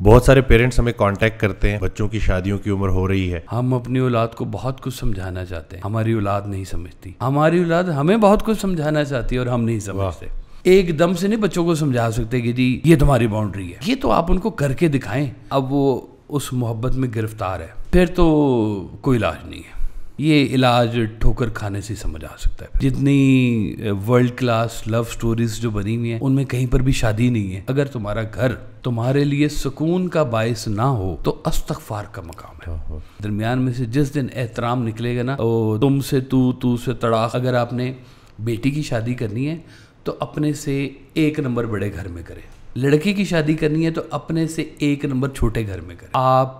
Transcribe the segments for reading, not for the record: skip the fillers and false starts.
बहुत सारे पेरेंट्स हमें कांटेक्ट करते हैं, बच्चों की शादियों की उम्र हो रही है। हम अपनी औलाद को बहुत कुछ समझाना चाहते हैं, हमारी औलाद नहीं समझती। हमारी औलाद हमें बहुत कुछ समझाना चाहती है और हम नहीं समझते। एकदम से नहीं बच्चों को समझा सकते कि जी ये तुम्हारी बाउंड्री है, ये तो आप उनको करके दिखाएं। अब वो उस मोहब्बत में गिरफ्तार है, फिर तो कोई इलाज नहीं है। ये इलाज ठोकर खाने से समझ आ सकता है। जितनी वर्ल्ड क्लास लव स्टोरीज जो बनी हुई हैं उनमें कहीं पर भी शादी नहीं है। अगर तुम्हारा घर तुम्हारे लिए सुकून का बायस ना हो तो अस्तगफार का मकाम है। दरमियान में से जिस दिन एहतराम निकलेगा ना, तो तुम से तू से तड़ाक। अगर आपने बेटी की शादी करनी है तो अपने से 1 नंबर बड़े घर में करें। लड़की की शादी करनी है तो अपने से 1 नंबर छोटे घर में करें। आप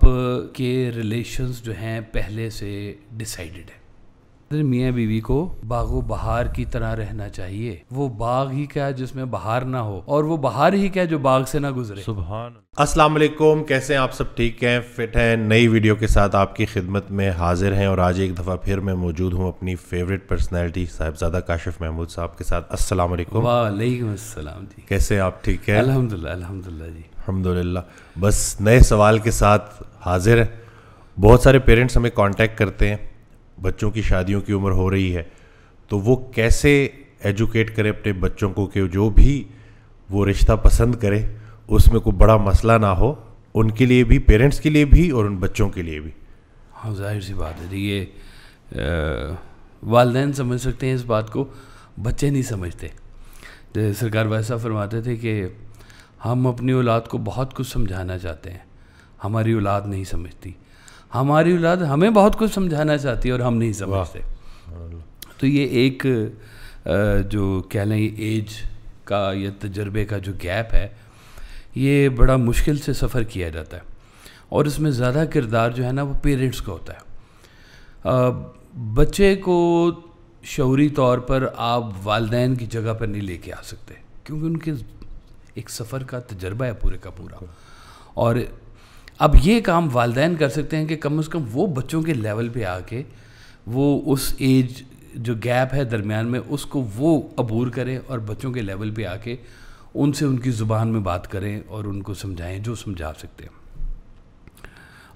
के रिलेशंस जो हैं पहले से डिसाइडेड है। मियाँ बीवी को बागो बहार की तरह रहना चाहिए। वो बाग ही क्या जिसमें बहार ना हो, और वो बहार ही क्या जो बाग से ना गुजरे। सुभान। अस्सलाम वालेकुम, कैसे हैं आप सब? ठीक हैं, फिट हैं? नई वीडियो के साथ आपकी खिदमत में हाजिर हैं और आज एक दफ़ा फिर मैं मौजूद हूँ अपनी फेवरेट पर्सनैलिटी साहिबजादा काशिफ महमूद साहब के साथ। अस्सलाम वालेकुम। वालेकुम अस्सलाम जी। कैसे हैं आप? ठीक है, अल्हम्दुलिल्लाह अल्हम्दुलिल्लाह जी। अल्हम्दुलिल्लाह। बस नए सवाल के साथ हाजिर है। बहुत सारे पेरेंट्स हमें कांटेक्ट करते हैं, बच्चों की शादियों की उम्र हो रही है, तो वो कैसे एजुकेट करें अपने बच्चों को कि जो भी वो रिश्ता पसंद करे उसमें कोई बड़ा मसला ना हो, उनके लिए भी, पेरेंट्स के लिए भी और उन बच्चों के लिए भी। हाँ, जाहिर सी बात है। ये वालिदैन समझ सकते हैं इस बात को, बच्चे नहीं समझते। जैसे सरकार वैसा फरमाते थे कि हम अपनी औलाद को बहुत कुछ समझाना चाहते हैं, हमारी औलाद नहीं समझती। हमारी औलाद हमें बहुत कुछ समझाना चाहती है और हम नहीं समझते। तो ये एक जो कह लें एज का या तजर्बे का जो गैप है, ये बड़ा मुश्किल से सफ़र किया जाता है और इसमें ज़्यादा किरदार जो है ना वो पेरेंट्स का होता है। बच्चे को शऊरी तौर पर आप वालिदैन की जगह पर नहीं लेके आ सकते, क्योंकि उनके एक सफ़र का तजर्बा है पूरे का पूरा। और अब ये काम वालिदैन कर सकते हैं कि कम से कम वो बच्चों के लेवल पे आके वो उस एज जो गैप है दरमियान में उसको वो अबूर करें और बच्चों के लेवल पे आके उनसे उनकी ज़ुबान में बात करें और उनको समझाएं जो समझा सकते हैं।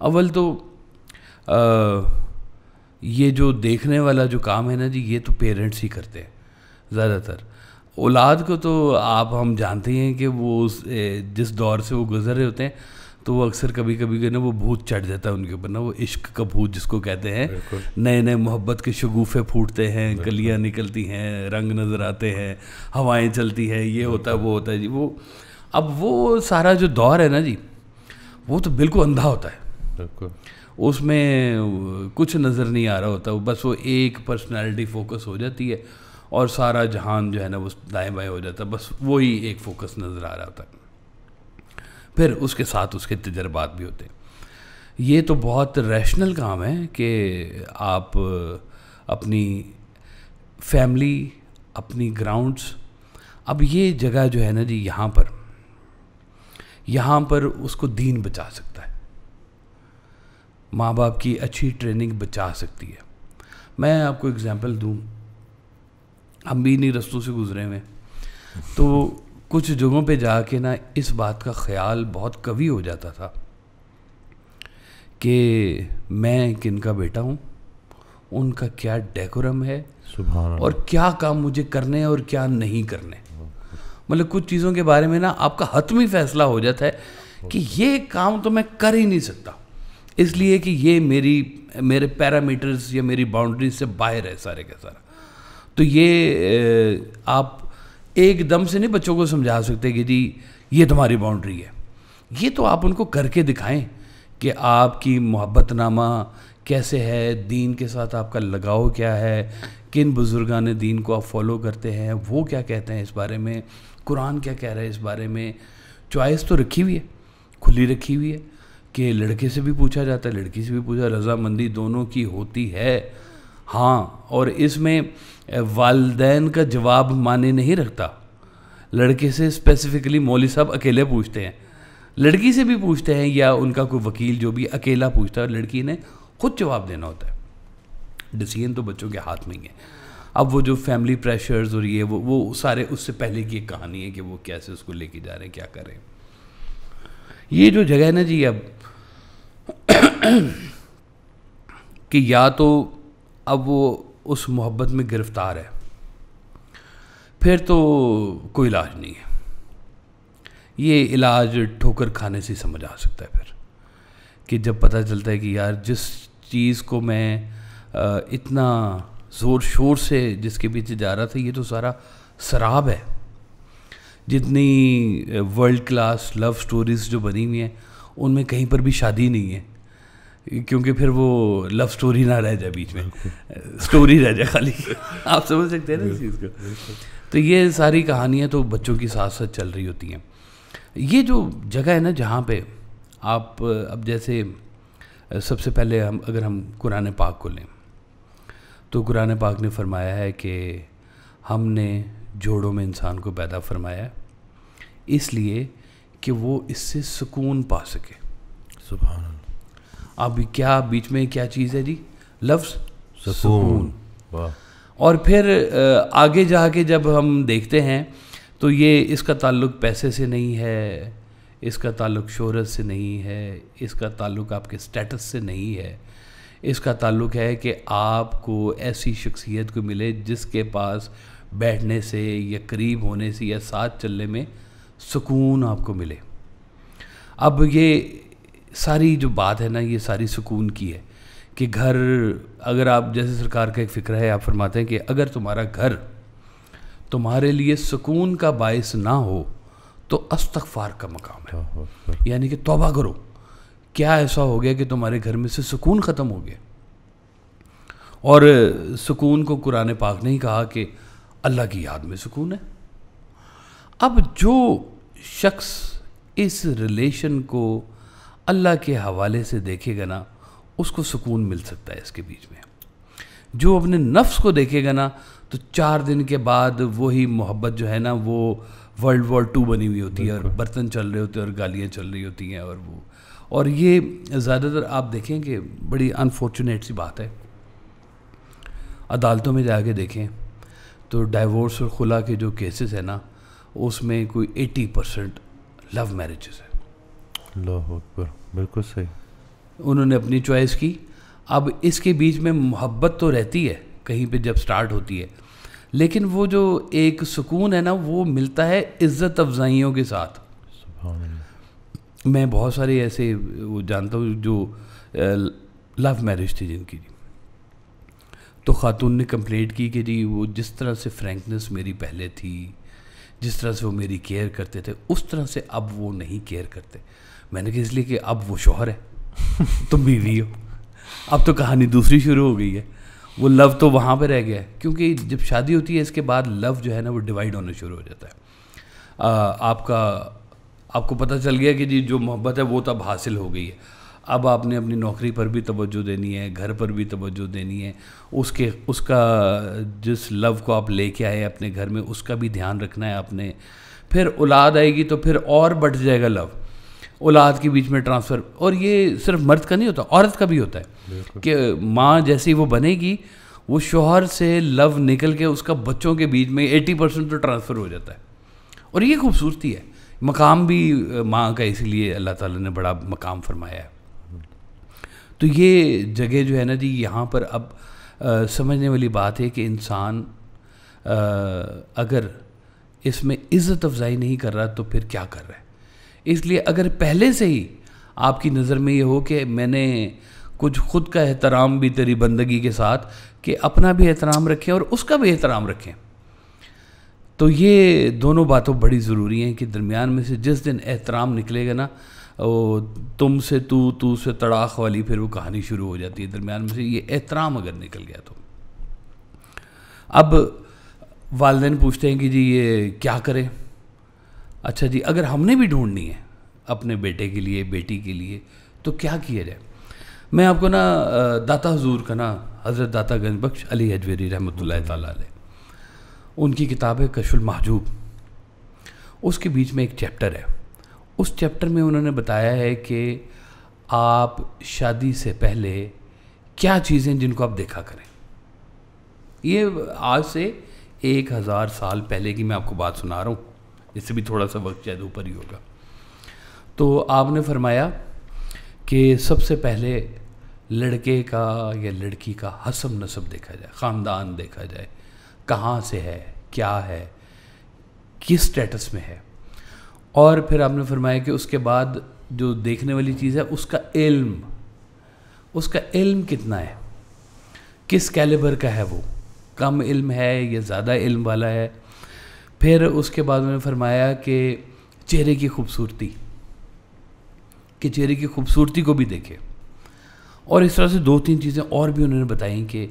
अव्वल तो ये जो देखने वाला जो काम है ना जी, ये तो पेरेंट्स ही करते हैं ज़्यादातर। औलाद को तो हम जानते हैं कि वो जिस दौर से वो गुजर रहे होते हैं तो वो अक्सर कभी कभी ना वो भूत चढ़ जाता है उनके ऊपर ना, वो इश्क का भूत जिसको कहते हैं। नए नए मोहब्बत के शगुफे फूटते हैं, कलियाँ निकलती हैं, रंग नज़र आते हैं, हवाएं चलती हैं, ये होता है वो होता है जी। वो अब वो सारा जो दौर है ना जी, वो तो बिल्कुल अंधा होता है, उसमें कुछ नज़र नहीं आ रहा होता। बस वो एक पर्सनैलिटी फोकस हो जाती है और सारा जहान जो है ना वो दाएँ बाएँ हो जाता है, बस वही एक फोकस नज़र आ रहा होता है। फिर उसके साथ उसके तजर्बात भी होते हैं। ये तो बहुत रैशनल काम है कि आप अपनी फैमिली, अपनी ग्राउंड्स, अब ये जगह जो है ना जी, यहाँ पर उसको दीन बचा सकता है, माँ बाप की अच्छी ट्रेनिंग बचा सकती है। मैं आपको एग्जांपल दूँ, हम भी इन्हीं रस्तों से गुजरे हुए, तो कुछ जगहों पे जाके ना इस बात का ख्याल बहुत कभी हो जाता था कि मैं किनका बेटा हूँ, उनका क्या डेकोरम है और क्या काम मुझे करने हैं और क्या नहीं करने। मतलब कुछ चीज़ों के बारे में ना आपका हतमी फैसला हो जाता है कि ये काम तो मैं कर ही नहीं सकता, इसलिए कि ये मेरे पैरामीटर्स या मेरी बाउंड्रीज से बाहर है सारे का सारा। तो ये आप एकदम से नहीं बच्चों को समझा सकते कि जी ये तुम्हारी बाउंड्री है। ये तो आप उनको करके दिखाएं कि आपकी मोहब्बतनामा कैसे है, दीन के साथ आपका लगाव क्या है, किन बुजुर्गान दीन को आप फॉलो करते हैं, वो क्या कहते हैं इस बारे में, कुरान क्या कह रहा है इस बारे में। चॉइस तो रखी हुई है, खुली रखी हुई है कि लड़के से भी पूछा जाता है, लड़की से भी पूछा, रज़ामंदी दोनों की होती है। हाँ, और इसमें वालिदैन का जवाब माने नहीं रखता। लड़के से स्पेसिफिकली मौलवी साहब अकेले पूछते हैं, लड़की से भी पूछते हैं या उनका कोई वकील जो भी अकेला पूछता है, और लड़की ने खुद जवाब देना होता है। डिसीजन तो बच्चों के हाथ में ही है। अब वो जो फैमिली प्रेशर्स और ये वो सारे उससे पहले की एक कहानी है कि वो कैसे उसको लेके जा रहे हैं, क्या कर रहे हैं। ये जो जगह है ना जी अब कि या तो अब वो उस मोहब्बत में गिरफ्तार है, फिर तो कोई इलाज नहीं है। ये इलाज ठोकर खाने से समझ आ सकता है फिर, कि जब पता चलता है कि यार जिस चीज़ को मैं इतना ज़ोर शोर से जिसके पीछे जा रहा था, ये तो सारा शराब है। जितनी वर्ल्ड क्लास लव स्टोरीज़ जो बनी हुई हैं उनमें कहीं पर भी शादी नहीं है, क्योंकि फिर वो लव स्टोरी ना रह जाए, बीच में स्टोरी रह जाए खाली। आप समझ सकते हैं ना इस चीज़ को। तो ये सारी कहानियाँ तो बच्चों की साथ साथ चल रही होती हैं। ये जो जगह है ना जहाँ पे आप अब जैसे सबसे पहले अगर हम कुरान पाक को लें तो कुरान पाक ने फरमाया है कि हमने जोड़ों में इंसान को पैदा फरमाया इसलिए कि वो इससे सुकून पा सके। सुभान अल्लाह। अब क्या बीच में क्या चीज़ है जी? लफ्ज़ सुकून। वाह। और फिर आगे जाके जब हम देखते हैं तो ये इसका ताल्लुक़ पैसे से नहीं है, इसका ताल्लुक़ शोहरत से नहीं है, इसका ताल्लुक़ आपके स्टेटस से नहीं है, इसका ताल्लुक़ है कि आपको ऐसी शख्सियत को मिले जिसके पास बैठने से या करीब होने से या साथ चलने में सुकून आपको मिले। अब ये सारी जो बात है ना, ये सारी सुकून की है कि घर, अगर आप जैसे सरकार का एक फ़िक्र है, आप फरमाते हैं कि अगर तुम्हारा घर तुम्हारे लिए सुकून का बायस ना हो तो अस्तगफार का मकाम है, यानी कि तौबा करो। क्या ऐसा हो गया कि तुम्हारे घर में से सुकून ख़त्म हो गया? और सुकून को कुरान पाक ने ही कहा कि अल्लाह की याद में सुकून है। अब जो शख्स इस रिलेशन को अल्लाह के हवाले से देखेगा ना, उसको सुकून मिल सकता है इसके बीच में। जो अपने नफ्स को देखेगा ना, तो 4 दिन के बाद वही मोहब्बत जो है ना, वो वर्ल्ड वॉर 2 बनी हुई होती है और बर्तन चल रहे होते हैं और गालियाँ चल रही होती हैं। और ये ज़्यादातर आप देखें कि बड़ी अनफॉर्चुनेट सी बात है। अदालतों में जाके देखें तो डाइवोर्स और खुला के जो केसेस है ना, उसमें कोई 80% लव मैरिजेस है। अल्लाह अकबर, बिल्कुल सही। उन्होंने अपनी चॉइस की। अब इसके बीच में मोहब्बत तो रहती है कहीं पे जब स्टार्ट होती है, लेकिन वो जो एक सुकून है ना, वो मिलता है इज़्ज़त अफजाइयों के साथ। सुभान अल्लाह। मैं बहुत सारे ऐसे वो जानता हूँ जो लव मैरिज थी जिनकी, तो ख़ातून ने कंप्लेंट की कि जी वो जिस तरह से फ्रैंकनेस मेरी पहले थी, जिस तरह से वो मेरी केयर करते थे, उस तरह से अब वो नहीं केयर करते। मैंने कहा इसलिए कि अब वो शौहर है, तुम बीवी हो, अब तो कहानी दूसरी शुरू हो गई है। वो लव तो वहाँ पे रह गया है, क्योंकि जब शादी होती है इसके बाद लव जो है ना वो डिवाइड होना शुरू हो जाता है। आपको पता चल गया कि जी जो मोहब्बत है वो तो अब हासिल हो गई है। अब आपने अपनी नौकरी पर भी तवज्जो देनी है, घर पर भी तवज्जो देनी है, उसका जिस लव को आप लेके आए अपने घर में उसका भी ध्यान रखना है आपने। फिर औलाद आएगी तो फिर और बढ़ जाएगा लव, औलाद के बीच में ट्रांसफ़र। और ये सिर्फ मर्द का नहीं होता, औरत का भी होता है कि माँ जैसी वो बनेगी, वो शौहर से लव निकल के उसका बच्चों के बीच में 80% तो ट्रांसफ़र हो जाता है। और ये खूबसूरती है। मकाम भी माँ का इसलिए अल्लाह ताला ने बड़ा मकाम फरमाया है। तो ये जगह जो है ना जी, यहाँ पर अब समझने वाली बात है कि इंसान अगर इसमें इज़्ज़त अफजाई नहीं कर रहा तो फिर क्या कर रहा है। इसलिए अगर पहले से ही आपकी नज़र में ये हो कि मैंने कुछ ख़ुद का एहतराम भी तेरी बंदगी के साथ, कि अपना भी एहतराम रखें और उसका भी एहतराम रखें, तो ये दोनों बातों बड़ी ज़रूरी हैं कि दरमियान में से जिस दिन एहतराम निकलेगा ना, वो तुम से तू से तड़ाक वाली फिर वो कहानी शुरू हो जाती है। दरमियान में से ये एहतराम अगर निकल गया तो अब वालिदैन पूछते हैं कि जी ये क्या करें। अच्छा जी, अगर हमने भी ढूंढनी है अपने बेटे के लिए, बेटी के लिए, तो क्या किया जाए। मैं आपको ना दाता हुजूर का ना, हज़रत दाता गंजबख्श अली हजवेरी रहमतुल्लाह ताला अलैह, उनकी किताब है कशफुल महजूब, उसके बीच में एक चैप्टर है। उस चैप्टर में उन्होंने बताया है कि आप शादी से पहले क्या चीज़ें जिनको आप देखा करें। ये आज से 1000 साल पहले की मैं आपको बात सुना रहा हूँ, इससे भी थोड़ा सा वक्त शायद ऊपर ही होगा। तो आपने फरमाया कि सबसे पहले लड़के का या लड़की का हसब नसब देखा जाए, ख़ानदान देखा जाए, कहाँ से है, क्या है, किस स्टेटस में है। और फिर आपने फरमाया कि उसके बाद जो देखने वाली चीज़ है उसका इल्म कितना है, किस कैलिबर का है, वो कम इल्म है या ज़्यादा इल्म वाला है। फिर उसके बाद उन्होंने फरमाया कि चेहरे की खूबसूरती, कि चेहरे की खूबसूरती को भी देखे। और इस तरह से 2-3 चीज़ें और भी उन्होंने बताई कि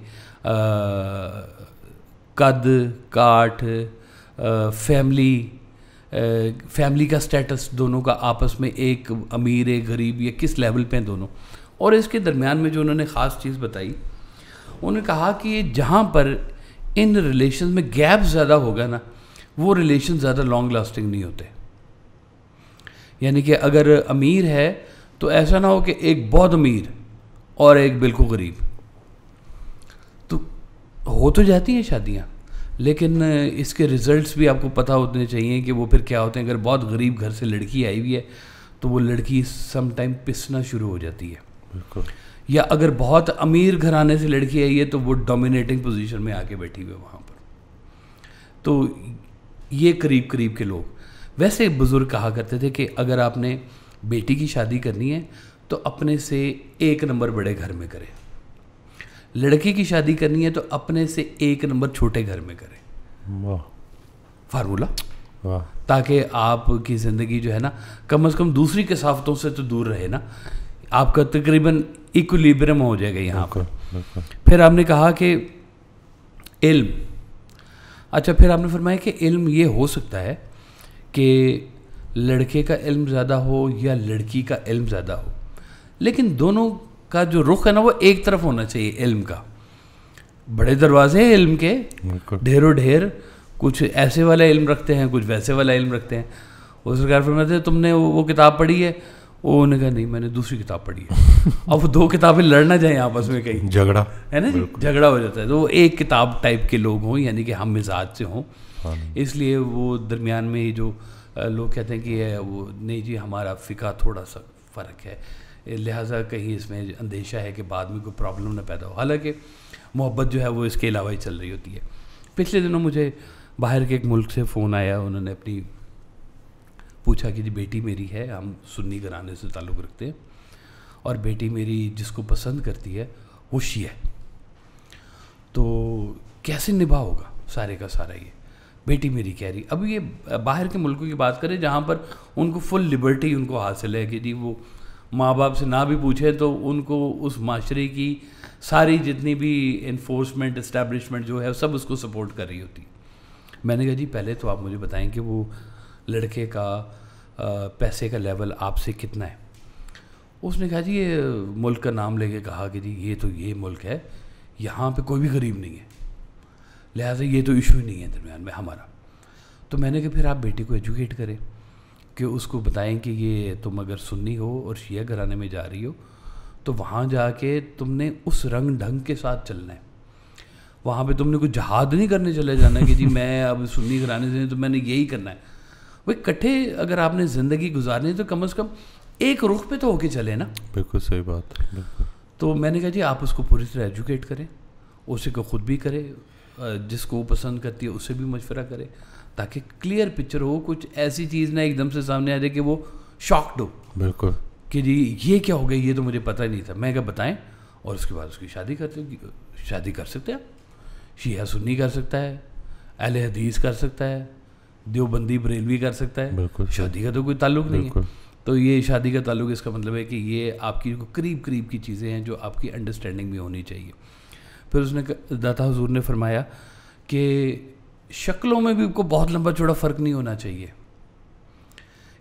कद काठ, फैमिली का स्टेटस दोनों का आपस में, एक अमीर एक गरीब, या किस लेवल पे हैं दोनों। और इसके दरमियान में जो उन्होंने ख़ास चीज़ बताई, उन्होंने कहा कि जहाँ पर इन रिलेशन में गैप ज़्यादा होगा ना, वो रिलेशन ज़्यादा लॉन्ग लास्टिंग नहीं होते। यानी कि अगर अमीर है तो ऐसा ना हो कि एक बहुत अमीर और एक बिल्कुल गरीब, तो हो तो जाती हैं शादियाँ, लेकिन इसके रिज़ल्ट्स भी आपको पता होने चाहिए कि वो फिर क्या होते हैं। अगर बहुत गरीब घर से लड़की आई हुई है तो वो लड़की सम टाइम पिसना शुरू हो जाती है, या अगर बहुत अमीर घराने से लड़की आई है तो वो डोमिनेटिंग पोजीशन में आके बैठी हुई है वहाँ पर। तो ये करीब करीब के लोग, वैसे बुज़ुर्ग कहा करते थे कि अगर आपने बेटी की शादी करनी है तो अपने से 1 नंबर बड़े घर में करें, लड़के की शादी करनी है तो अपने से 1 नंबर छोटे घर में करें। वाह, फार्मूला, वाह, ताकि आपकी ज़िंदगी जो है ना कम से कम दूसरी कसावतों से तो दूर रहे ना, आपका तकरीबन इक्विलिब्रियम हो जाएगा यहाँ पर। फिर आपने कहा कि इल्म, अच्छा, फिर आपने फरमाया कि इल्म ये हो सकता है कि लड़के का इल्म ज़्यादा हो या लड़की का इल्म ज़्यादा हो, लेकिन दोनों का जो रुख है ना वो एक तरफ होना चाहिए इल्म का। बड़े दरवाजे हैं इल्म के, ढेरों ढेर, कुछ ऐसे वाला इल्म रखते हैं, कुछ वैसे वाला इल्म रखते हैं। वो सरकार फरमाते हैं तुमने वो किताब पढ़ी है, वो उन्होंने कहा नहीं मैंने दूसरी किताब पढ़ी है। अब वो 2 किताबें लड़ना जाए आपस में, कहीं झगड़ा है ना जी, झगड़ा हो जाता है। तो वो एक किताब टाइप के लोग हों, यानी कि हम मिजाज से हों, इसलिए वो दरमियान में ही जो लोग कहते हैं कि वो नहीं जी हमारा फ़िका थोड़ा सा फ़र्क है, लिहाजा कहीं इसमें अंदेशा है कि बाद में कोई प्रॉब्लम ना पैदा हो। हालांकि मोहब्बत जो है वो इसके अलावा ही चल रही होती है। पिछले दिनों मुझे बाहर के एक मुल्क से फ़ोन आया, उन्होंने अपनी पूछा कि जी बेटी मेरी है, हम सुन्नी घराने से ताल्लुक़ रखते हैं, और बेटी मेरी जिसको पसंद करती है वो शिया है, तो कैसे निभा होगा सारे का सारा ये। बेटी मेरी कह रही, अब ये बाहर के मुल्कों की बात करें जहाँ पर उनको फुल लिबर्टी उनको हासिल है कि जी वो माँ बाप से ना भी पूछे तो उनको उस माशरे की सारी जितनी भी इन्फोर्समेंट इस्टेब्लिशमेंट जो है सब उसको सपोर्ट कर रही होती। मैंने कहा जी पहले तो आप मुझे बताएं कि वो लड़के का पैसे का लेवल आपसे कितना है। उसने कहा जी ये मुल्क का नाम लेके कहा कि जी ये मुल्क है, यहाँ पे कोई भी गरीब नहीं है, लिहाजा ये तो इशू ही नहीं है दरमियान में हमारा। तो मैंने कहा फिर आप बेटी को एजुकेट करें कि उसको बताएं कि ये तुम अगर सुन्नी हो और शिया घराने में जा रही हो तो वहाँ जाके तुमने उस रंग ढंग के साथ चलना है। वहाँ पे तुमने कोई जहाद नहीं करने चले जाना कि जी मैं अब सुन्नी घराने से तो मैंने यही करना है। भाई इकट्ठे अगर आपने ज़िंदगी गुजारनी तो कम से कम एक रुख पे तो होके चले ना। बिल्कुल सही बात है, बिल्कुल। तो मैंने कहा जी आप उसको पूरी तरह एजुकेट करें, उसे को ख़ुद भी करे, जिसको वो पसंद करती है उससे भी मशवरा करे, ताकि क्लियर पिक्चर हो, कुछ ऐसी चीज़ ना एकदम से सामने आ जाए कि वो शॉक्ड हो। बिल्कुल कि जी ये क्या हो गया, ये तो मुझे पता ही नहीं था। मैं क्या बताएं, और उसके बाद उसकी शादी कर सकते हैं। शिया सुन्नी कर सकता है, अहले हदीस कर सकता है, देवबंदी बरेलवी कर सकता है, शादी का तो कोई ताल्लुक़ नहीं है। तो ये शादी का ताल्लुक़ इसका मतलब है कि ये आपकी करीब करीब की चीज़ें हैं जो आपकी अंडरस्टैंडिंग में होनी चाहिए। फिर उसने दाता हुजूर ने फरमाया कि शक्लों में भी को बहुत लंबा चौड़ा फ़र्क नहीं होना चाहिए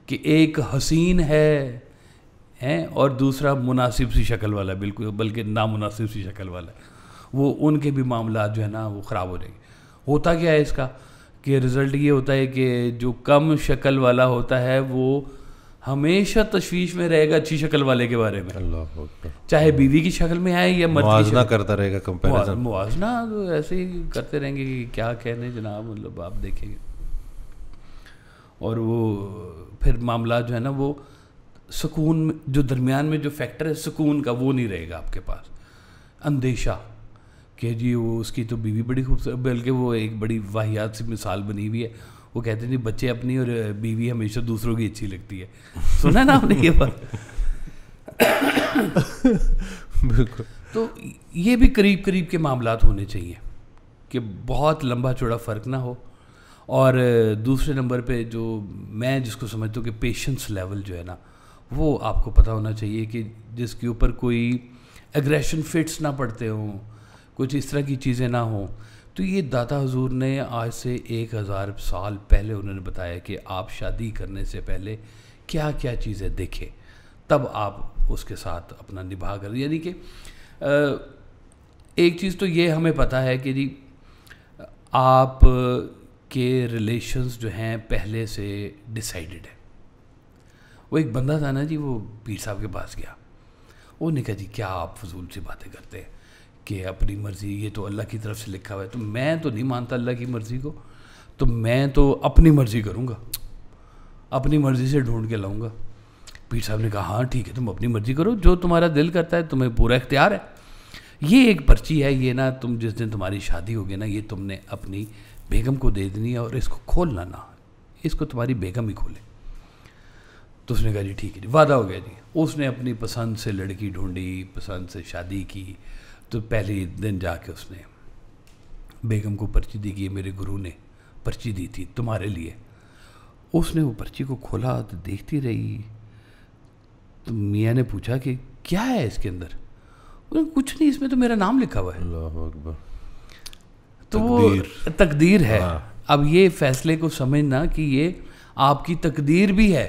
कि एक हसीन है और दूसरा मुनासिब सी शक्ल वाला, बिल्कुल बल्कि नामुनासिब सी शक्ल वाला, वो उनके भी मामला जो है ना वो ख़राब हो जाएंगे। होता क्या है इसका कि रिज़ल्ट ये होता है कि जो कम शक्ल वाला होता है वो हमेशा तशवीश में रहेगा अच्छी शक्ल वाले के बारे में, अल्लाह, चाहे बीवी की शक्ल में आए या मर्द की शक्ल। करता रहेगा, कंपैरिजन मुआवजना तो ऐसे ही करते रहेंगे कि क्या कहने जनाब, मतलब आप देखेंगे। और वो फिर मामला जो है ना वो सुकून जो दरमियान में जो फैक्टर है सुकून का, वो नहीं रहेगा आपके पास। अंदेशा कि जी वो उसकी तो बीवी बड़ी खूबसूरत, बल्कि वो एक बड़ी वाहियात सी मिसाल बनी हुई है, वो कहते हैं जी बच्चे अपनी और बीवी हमेशा दूसरों की अच्छी लगती है। सुना ना आपने ये बात? बिल्कुल। तो ये भी करीब करीब के मामलात होने चाहिए कि बहुत लंबा चौड़ा फ़र्क ना हो। और दूसरे नंबर पे जो मैं जिसको समझता हूँ कि पेशेंस लेवल जो है ना, वो आपको पता होना चाहिए कि जिसके ऊपर कोई एग्रेशन फिट्स ना पड़ते हों, कुछ इस तरह की चीज़ें ना हों। तो ये दाता हुजूर ने आज से 1000 साल पहले उन्होंने बताया कि आप शादी करने से पहले क्या क्या चीज़ें देखें, तब आप उसके साथ अपना निभा कर, यानी कि एक चीज़ तो ये हमें पता है कि जी आप के रिलेशंस जो हैं पहले से डिसाइडेड है। वो एक बंदा था ना जी, वो पीर साहब के पास गया, उन्होंने कहा जी क्या आप फजूल सी बातें करते हैं कि अपनी मर्ज़ी, ये तो अल्लाह की तरफ से लिखा हुआ है। तो मैं तो नहीं मानता अल्लाह की मर्ज़ी को, तो मैं तो अपनी मर्ज़ी करूँगा, अपनी मर्ज़ी से ढूंढ के लाऊंगा। पीर साहब ने कहा हाँ ठीक है, तुम अपनी मर्ज़ी करो, जो तुम्हारा दिल करता है, तुम्हें पूरा इख्तियार है। ये एक पर्ची है, ये ना तुम जिस दिन तुम्हारी शादी होगी ना, ये तुमने अपनी बेगम को दे देनी है और इसको खोलना ना, इसको तुम्हारी बेगम ही खोले। तो उसने कहा जी ठीक है जी, वादा हो गया जी। उसने अपनी पसंद से लड़की ढूंढी, पसंद से शादी की। तो पहले दिन जाके उसने बेगम को पर्ची दी कि मेरे गुरु ने पर्ची दी थी तुम्हारे लिए। उसने वो पर्ची को खोला तो देखती रही। तो मियाँ ने पूछा कि क्या है इसके अंदर? कुछ नहीं, इसमें तो मेरा नाम लिखा हुआ है। अल्लाह अकबर। तो वो तकदीर है। अब ये फैसले को समझना कि ये आपकी तकदीर भी है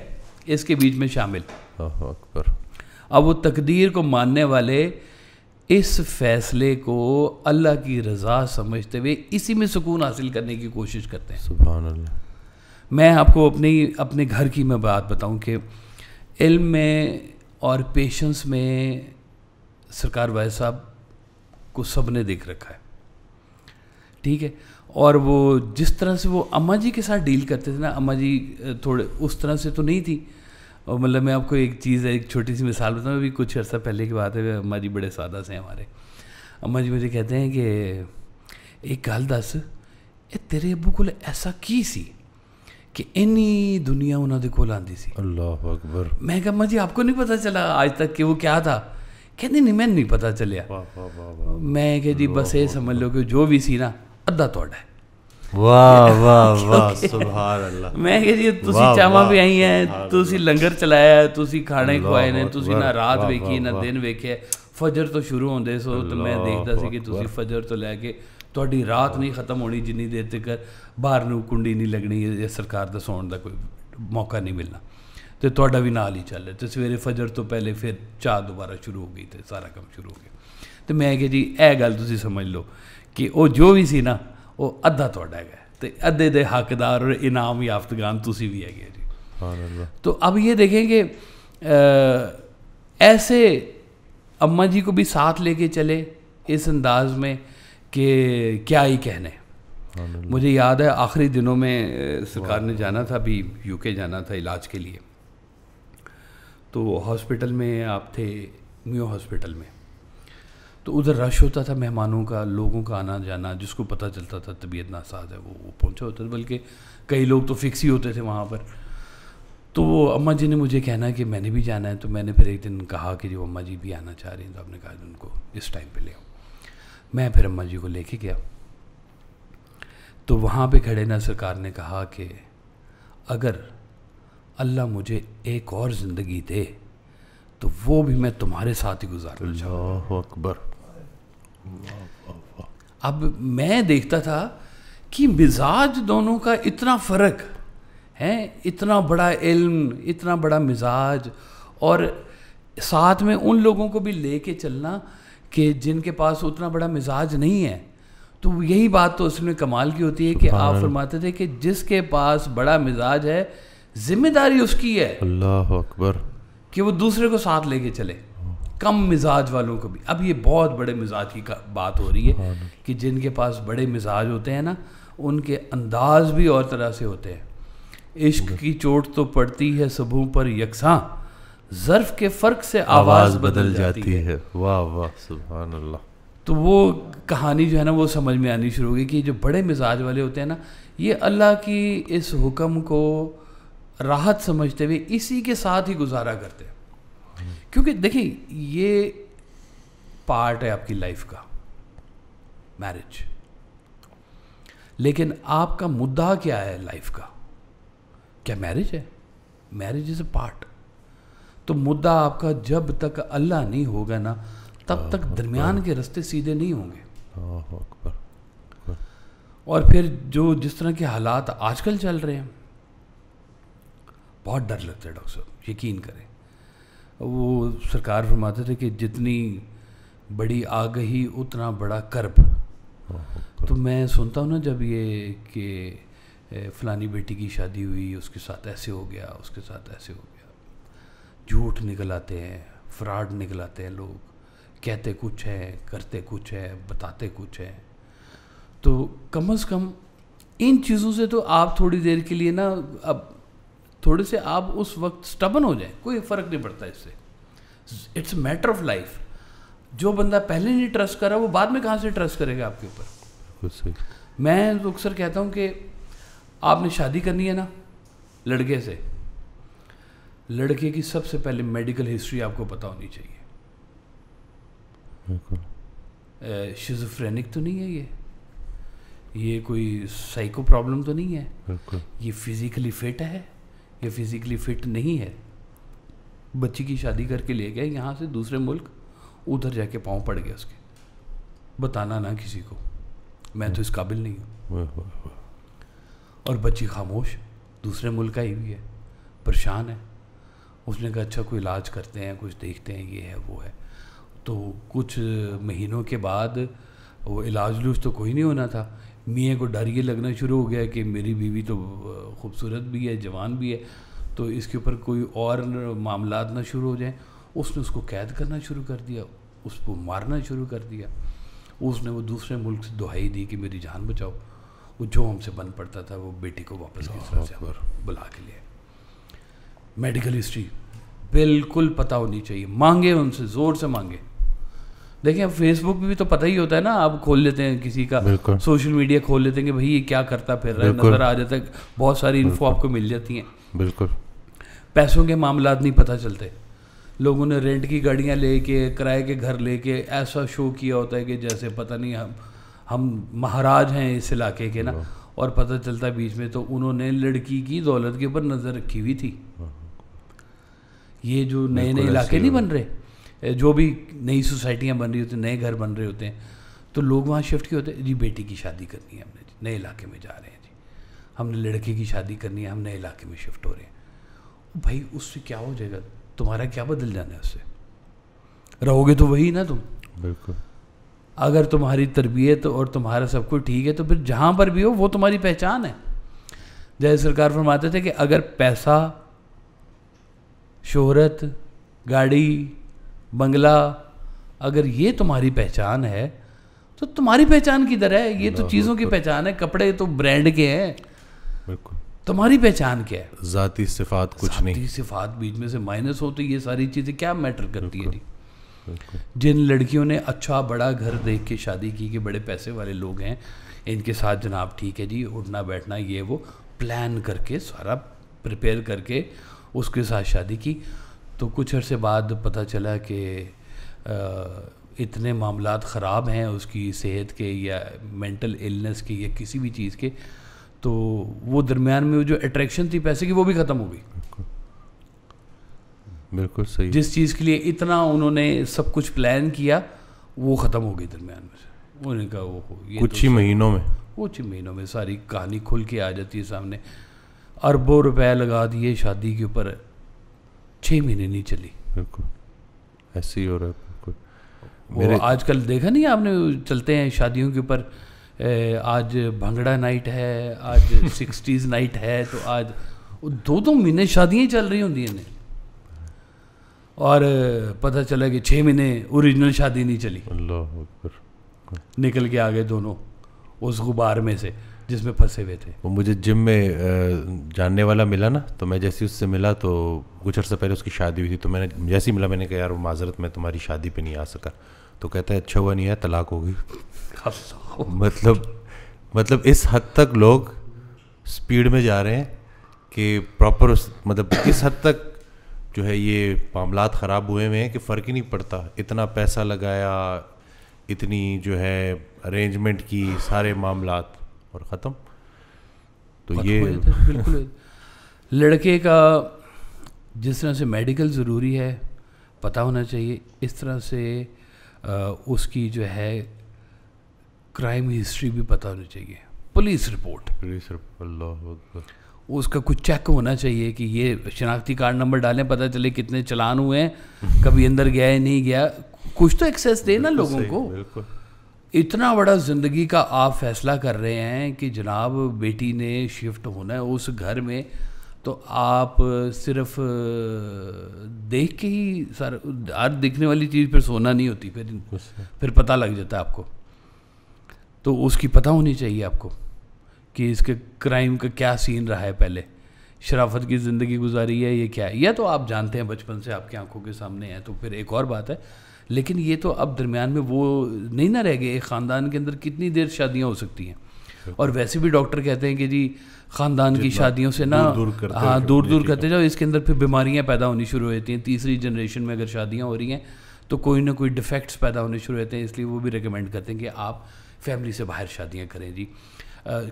इसके बीच में शामिल। अकबर। अब वो तकदीर को मानने वाले इस फैसले को अल्लाह की रज़ा समझते हुए इसी में सुकून हासिल करने की कोशिश करते हैं। सुभान अल्लाह। मैं आपको अपने घर की मैं बात बताऊं कि इल्म में और पेशेंस में सरकार वाहिद साहब को सब ने देख रखा है, ठीक है। और वो जिस तरह से वो अम्मा जी के साथ डील करते थे ना, अम्मा जी थोड़े उस तरह से तो नहीं थी। और मतलब मैं आपको एक चीज़, एक छोटी सी मिसाल बताऊँ, अभी कुछ अर्सा पहले की बात है। अम्मा जी बड़े सादा से हमारे। अम्मा जी मुझे कहते हैं कि एक गल दस, तेरे अब्बू को ऐसा की सी कि इन्नी दुनिया उन्होंने कोल आती सी। अल्लाह अकबर। मैं कहा अम्मा जी आपको नहीं पता चला आज तक कि वो क्या था? कहते नहीं, मैंने नहीं पता चलिया। मैं कह जी बस ये समझ लो कि जो भी सी ना अद्धा तोड़ा है। वाह वाह वाह, सुभान अल्लाह। मैं कह जी तुसी चावा भी आई हैं, तुसी लंगर चलाया, तुसी खाने खवाए ने, तुसी ना रात वेखी ना दिन वेखे। फजर तो शुरू होंदे सो तो मैं देखता सी कि तुसी फजर तो लैके तुहाडी रात नहीं खत्म होनी जिन्नी देर तक बाहर नूं कुंडी नहीं लगनी या सरकार दा सौण दा कोई मौका नहीं मिलना, तो तुहाडा भी नाल ही चल रहा। तो सवेरे फजर तो पहले फिर चाह दोबारा शुरू हो गई, तो सारा काम शुरू हो गया। तो मैं कहा जी यह गल तुसी समझ लो कि वो जो भी सी ना वो अद्धा तुहाडा है, तो अद्धे दे हकदार और इनाम याफ्तगान तुसी भी है जी। तो अब ये देखें कि ऐसे अम्मा जी को भी साथ लेके चले इस अंदाज में कि क्या ही कहने। मुझे याद है आखिरी दिनों में सरकार ने जाना था, अभी यूके जाना था इलाज के लिए। तो हॉस्पिटल में आप थे, मियो हॉस्पिटल में, तो उधर रश होता था मेहमानों का, लोगों का आना जाना। जिसको पता चलता था तबीयत नासाज है वो पहुंचा होता था, बल्कि कई लोग तो फिक्स ही होते थे वहाँ पर। तो वो अम्मा जी ने मुझे कहना कि मैंने भी जाना है। तो मैंने फिर एक दिन कहा कि जो अम्मा जी भी आना चाह रही हैं, तो आपने कहा उनको इस टाइम पे ले आओ। मैं फिर अम्मा जी को लेके गया। तो वहाँ पे खड़े ना सरकार ने कहा कि अगर अल्लाह मुझे एक और ज़िंदगी दे तो वो भी मैं तुम्हारे साथ ही गुजारना चाहूँगा। अकबर। अब मैं देखता था कि मिजाज दोनों का इतना फ़र्क है, इतना बड़ा इल्म, इतना बड़ा मिजाज, और साथ में उन लोगों को भी लेके चलना कि जिनके पास उतना बड़ा मिजाज नहीं है। तो यही बात तो उसमें कमाल की होती है कि आप फरमाते थे कि जिसके पास बड़ा मिजाज है जिम्मेदारी उसकी है, अल्लाह अकबर, कि वो दूसरे को साथ लेके चले, कम मिजाज वालों को भी। अब ये बहुत बड़े मिजाज की बात हो रही है कि जिनके पास बड़े मिजाज होते हैं ना, उनके अंदाज भी और तरह से होते हैं। इश्क की चोट तो पड़ती है सबों पर यकसां, ज़र्फ के फ़र्क से आवाज़ बदल जाती है। वाह वाह, सुभान अल्लाह। तो वो कहानी जो है ना वो समझ में आनी शुरू हो गई कि जो बड़े मिजाज वाले होते हैं ना, ये अल्लाह की इस हुक्म को राहत समझते हुए इसी के साथ ही गुजारा करते हैं। क्योंकि देखिए ये पार्ट है आपकी लाइफ का, मैरिज, लेकिन आपका मुद्दा क्या है लाइफ का? क्या मैरिज है? Marriage is a part. तो मुद्दा आपका जब तक अल्लाह नहीं होगा ना, तब तक दरमियान के रास्ते सीधे नहीं होंगे। और फिर जो जिस तरह के हालात आजकल चल रहे हैं, बहुत डर लगता है डॉक्टर साहब, यकीन करें। वो सरकार फरमाते थे कि जितनी बड़ी आगही उतना बड़ा कर्ब। तो मैं सुनता हूँ ना जब ये कि फलानी बेटी की शादी हुई, उसके साथ ऐसे हो गया, उसके साथ ऐसे हो गया, झूठ निकल आते हैं, फ्रॉड निकल आते हैं, लोग कहते कुछ है, करते कुछ है, बताते कुछ है। तो कम से कम इन चीज़ों से तो आप थोड़ी देर के लिए ना, अब थोड़े से आप उस वक्त स्टबन हो जाए, कोई फ़र्क नहीं पड़ता इससे। It's matter of life. जो बंदा पहले नहीं ट्रस्ट करा वो बाद में कहाँ से ट्रस्ट करेगा आपके ऊपर? मैं तो अक्सर कहता हूँ कि आपने शादी करनी है ना लड़के से, लड़के की सबसे पहले मेडिकल हिस्ट्री आपको पता होनी चाहिए। शिज़ोफ्रेनिक तो नहीं है ये कोई साइको प्रॉब्लम तो नहीं है, ये फिज़िकली फिट है, ये फिज़िकली फिट नहीं है। बच्ची की शादी करके ले गए यहाँ से दूसरे मुल्क, उधर जाके पाँव पड़ गया उसके, बताना ना किसी को, मैं तो इस काबिल नहीं हूँ। और बच्ची खामोश, दूसरे मुल्क आई हुई है, परेशान है। उसने कहा अच्छा कोई इलाज करते हैं, कुछ देखते हैं, ये है वो है। तो कुछ महीनों के बाद वो इलाज लूज तो कोई नहीं होना था, मियाँ को डर ये लगना शुरू हो गया कि मेरी बीवी तो खूबसूरत भी है, जवान भी है, तो इसके ऊपर कोई और मामलात ना शुरू हो जाएं। उसने उसको कैद करना शुरू कर दिया, उसको मारना शुरू कर दिया। उसने वो दूसरे मुल्क से दुहाई दी कि मेरी जान बचाओ। वो जो हमसे बन पड़ता था वो बेटी को वापस की तरफ से बुला के लिए। मेडिकल हिस्ट्री बिल्कुल पता होनी चाहिए, मांगे उनसे, ज़ोर से मांगे। देखिए अब फेसबुक पे भी तो पता ही होता है ना, आप खोल लेते हैं किसी का, सोशल मीडिया खोल लेते हैं कि भाई ये क्या करता फिर रहा है, नज़र आ जाता है, बहुत सारी इन्फो आपको मिल जाती हैं। बिल्कुल। पैसों के मामलात नहीं पता चलते। लोगों ने रेंट की गाड़ियाँ लेके, किराए के घर लेके ऐसा शो किया होता है कि जैसे पता नहीं हम महाराज हैं इस इलाके के ना, और पता चलता है बीच में तो उन्होंने लड़की की दौलत के ऊपर नज़र रखी हुई थी। ये जो नए नए इलाके नहीं बन रहे, जो भी नई सोसाइटियाँ बन रही होती हैं, नए घर बन रहे होते हैं, तो लोग वहाँ शिफ्ट किए होते हैं। जी बेटी की शादी करनी है हमने, जी नए इलाके में जा रहे हैं, जी हमने लड़के की शादी करनी है, हम नए इलाके में शिफ्ट हो रहे हैं। भाई उससे क्या हो जाएगा? तुम्हारा क्या बदल जाना है? उससे रहोगे तो वही ना तुम। बिल्कुल। अगर तुम्हारी तरबियत और तुम्हारा सब कुछ ठीक है तो फिर जहाँ पर भी हो वो तुम्हारी पहचान है। जैसे सरकार फरमाते थे कि अगर पैसा, शोहरत, गाड़ी, बंगला, अगर ये तुम्हारी पहचान है तो तुम्हारी पहचान किधर है? ये तो चीज़ों की पहचान है, कपड़े तो ब्रांड के हैं। बिल्कुल। तुम्हारी पहचान क्या है? ज़ाती सिफात कुछ नहीं। ज़ाती सिफात बीच में से माइनस हो तो ये सारी चीज़ें क्या मैटर करती है जी? जिन लड़कियों ने अच्छा बड़ा घर देख के शादी की कि बड़े पैसे वाले लोग हैं, इनके साथ जनाब ठीक है जी, उठना बैठना ये वो प्लान करके सारा प्रिपेयर करके उसके साथ शादी की, तो कुछ अर्से बाद पता चला कि इतने मामलात ख़राब हैं उसकी सेहत के या मेंटल इलनेस के या किसी भी चीज़ के, तो वो दरमियान में जो अट्रैक्शन थी पैसे की वो भी ख़त्म हो गई। बिल्कुल सही। जिस चीज़ के लिए इतना उन्होंने सब कुछ प्लान किया वो ख़त्म हो गई दरमियान में से। उन्होंने कहा वो कुछ ही महीनों में, कुछ ही महीनों में सारी कहानी खुल के आ जाती है सामने। अरबों रुपए लगा दिए शादी के ऊपर, 6 महीने नहीं चली। बिल्कुल ऐसे ही हो रहा है। वो आजकल देखा नहीं आपने, चलते हैं शादियों के ऊपर, आज भंगड़ा नाइट है, आज 60s नाइट है, तो आज 2-2 महीने शादियाँ चल रही होंगी इन्हें, और पता चला कि 6 महीने ओरिजिनल शादी नहीं चली। अल्लाह अकबर। निकल के आ गए दोनों उस गुबार में से जिसमें फंसे हुए थे। वो मुझे जिम में जानने वाला मिला ना, तो मैं जैसे उससे मिला तो कुछ अर्सा पहले उसकी शादी हुई थी, तो मैंने जैसे ही मिला मैंने कहा यार वो माजरत मैं तुम्हारी शादी पे नहीं आ सका। तो कहता है अच्छा हुआ नहीं है, तलाक हो गई। मतलब इस हद तक लोग स्पीड में जा रहे हैं कि प्रॉपर मतलब इस हद तक जो है ये मामलात ख़राब हुए हुए हैं कि फ़र्क ही नहीं पड़ता। इतना पैसा लगाया, इतनी जो है अरेंजमेंट की, सारे मामलात और ख़त्म। तो ये बिल्कुल लड़के का जिस तरह से मेडिकल ज़रूरी है पता होना चाहिए, इस तरह से उसकी जो है क्राइम हिस्ट्री भी पता होनी चाहिए, पुलिस रिपोर्ट, उसका कुछ चेक होना चाहिए कि ये शनाख्ती कार्ड नंबर डालें, पता चले कितने चलान हुए हैं, कभी अंदर गया है नहीं गया, कुछ तो एक्सेस दे ना लोगों को। इतना बड़ा ज़िंदगी का आप फैसला कर रहे हैं कि जनाब बेटी ने शिफ्ट होना है उस घर में, तो आप सिर्फ देख के ही सर हर दिखने वाली चीज़ फिर सोना नहीं होती, फिर पता लग जाता है आपको। तो उसकी पता होनी चाहिए आपको कि इसके क्राइम का क्या सीन रहा है, पहले शराफत की ज़िंदगी गुजारी है, ये क्या है, या तो आप जानते हैं बचपन से आपकी आंखों के सामने है तो फिर एक और बात है। लेकिन ये तो अब दरमियान में वो नहीं ना रह गए। एक ख़ानदान के अंदर कितनी देर शादियाँ हो सकती हैं, और वैसे भी डॉक्टर कहते हैं कि जी ख़ानदान की शादियों से ना दूर दूर करते जाओ, इसके अंदर फिर बीमारियाँ पैदा होनी शुरू हो जाती हैं। तीसरी जनरेशन में अगर शादियाँ हो रही हैं तो कोई ना कोई डिफेक्ट्स पैदा होने शुरू होते हैं, इसलिए वो भी रिकमेंड करते हैं कि आप फैमिली से बाहर शादियाँ करें जी।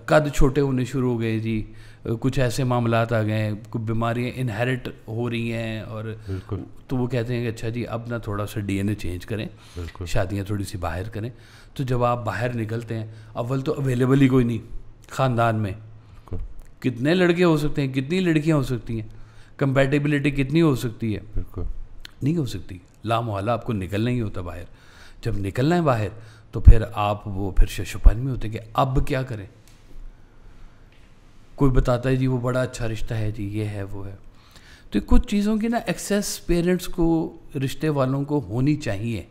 कद छोटे होने शुरू हो गए जी, कुछ ऐसे मामलात आ गए हैं, कुछ बीमारियाँ इनहेरिट हो रही हैं, और तो वो कहते हैं कि अच्छा जी अब ना थोड़ा सा डीएनए चेंज करें, शादियाँ थोड़ी सी बाहर करें। तो जब आप बाहर निकलते हैं, अव्वल तो अवेलेबल ही कोई नहीं ख़ानदान में, कितने लड़के हो सकते हैं, कितनी लड़कियाँ हो सकती हैं, कंपैटिबिलिटी कितनी हो सकती है, नहीं हो सकती। लामोहल्ला आपको निकलना ही होता बाहर। जब निकलना है बाहर तो फिर आप वो फिर शशुपान में होते हैं कि अब क्या करें। कोई बताता है जी वो बड़ा अच्छा रिश्ता है जी, ये है वो है। तो कुछ चीज़ों की ना एक्सेस पेरेंट्स को, रिश्ते वालों को होनी चाहिए।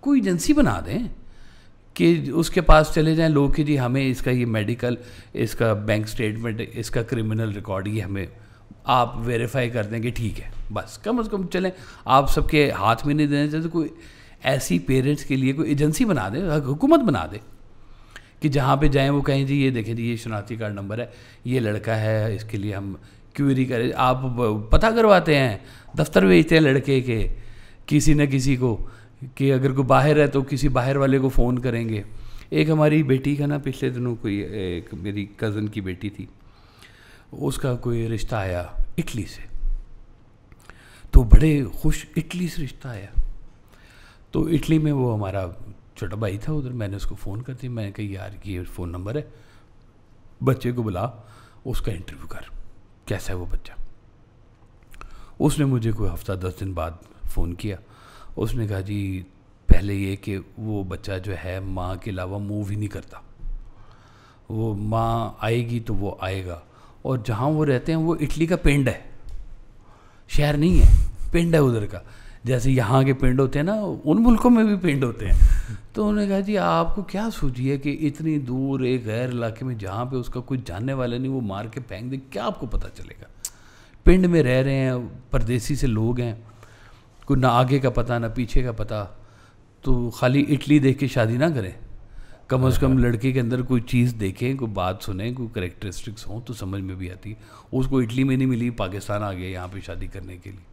कोई एजेंसी बना दें कि उसके पास चले जाएं लोग कि जी हमें इसका ये मेडिकल, इसका बैंक स्टेटमेंट, इसका क्रिमिनल रिकॉर्ड ये हमें आप वेरीफाई कर दें कि ठीक है, बस कम से कम चलें। आप सबके हाथ में नहीं देना चाहिए। तो कोई ऐसी पेरेंट्स के लिए कोई एजेंसी बना दे, हुकूमत बना दे कि जहाँ पे जाएं वो कहें जी ये देखें जी ये शनाख्ती कार्ड नंबर है, ये लड़का है, इसके लिए हम क्वेरी करें। आप पता करवाते हैं, दफ्तर भेजते हैं लड़के के किसी न किसी को कि अगर कोई बाहर है तो किसी बाहर वाले को फ़ोन करेंगे। एक हमारी बेटी का ना पिछले दिनों कोई एक मेरी कज़न की बेटी थी, उसका कोई रिश्ता आया इटली से, तो बड़े खुश, इटली से रिश्ता आया। तो इटली में वो हमारा छोटा भाई था उधर, मैंने उसको फ़ोन कर दिया, मैंने कहा यार ये फ़ोन नंबर है, बच्चे को बुला, उसका इंटरव्यू कर, कैसा है वो बच्चा। उसने मुझे कोई हफ्ता 10 दिन बाद फ़ोन किया। उसने कहा जी पहले ये कि वो बच्चा जो है माँ के अलावा मूव ही नहीं करता, वो माँ आएगी तो वो आएगा, और जहाँ वो रहते हैं वो इटली का पिंड है, शहर नहीं है, पिंड है उधर का। जैसे यहाँ के पिंड होते हैं ना, उन मुल्कों में भी पिंड होते हैं। तो उन्होंने कहा जी आपको क्या सूझी है कि इतनी दूर एक गैर इलाके में जहाँ पे उसका कोई जानने वाला नहीं, वो मार के फेंक दे, क्या आपको पता चलेगा। पिंड में रह रहे हैं, परदेसी से लोग हैं, कोई ना आगे का पता ना पीछे का पता। तो खाली इटली देख के शादी ना करें, कम से कम लड़के के अंदर कोई चीज़ देखें, कोई बात सुने, कोई करेक्टरिस्टिक्स हों तो समझ में भी आती है। उसको इटली में नहीं मिली, पाकिस्तान आ गया यहाँ पे शादी करने के लिए।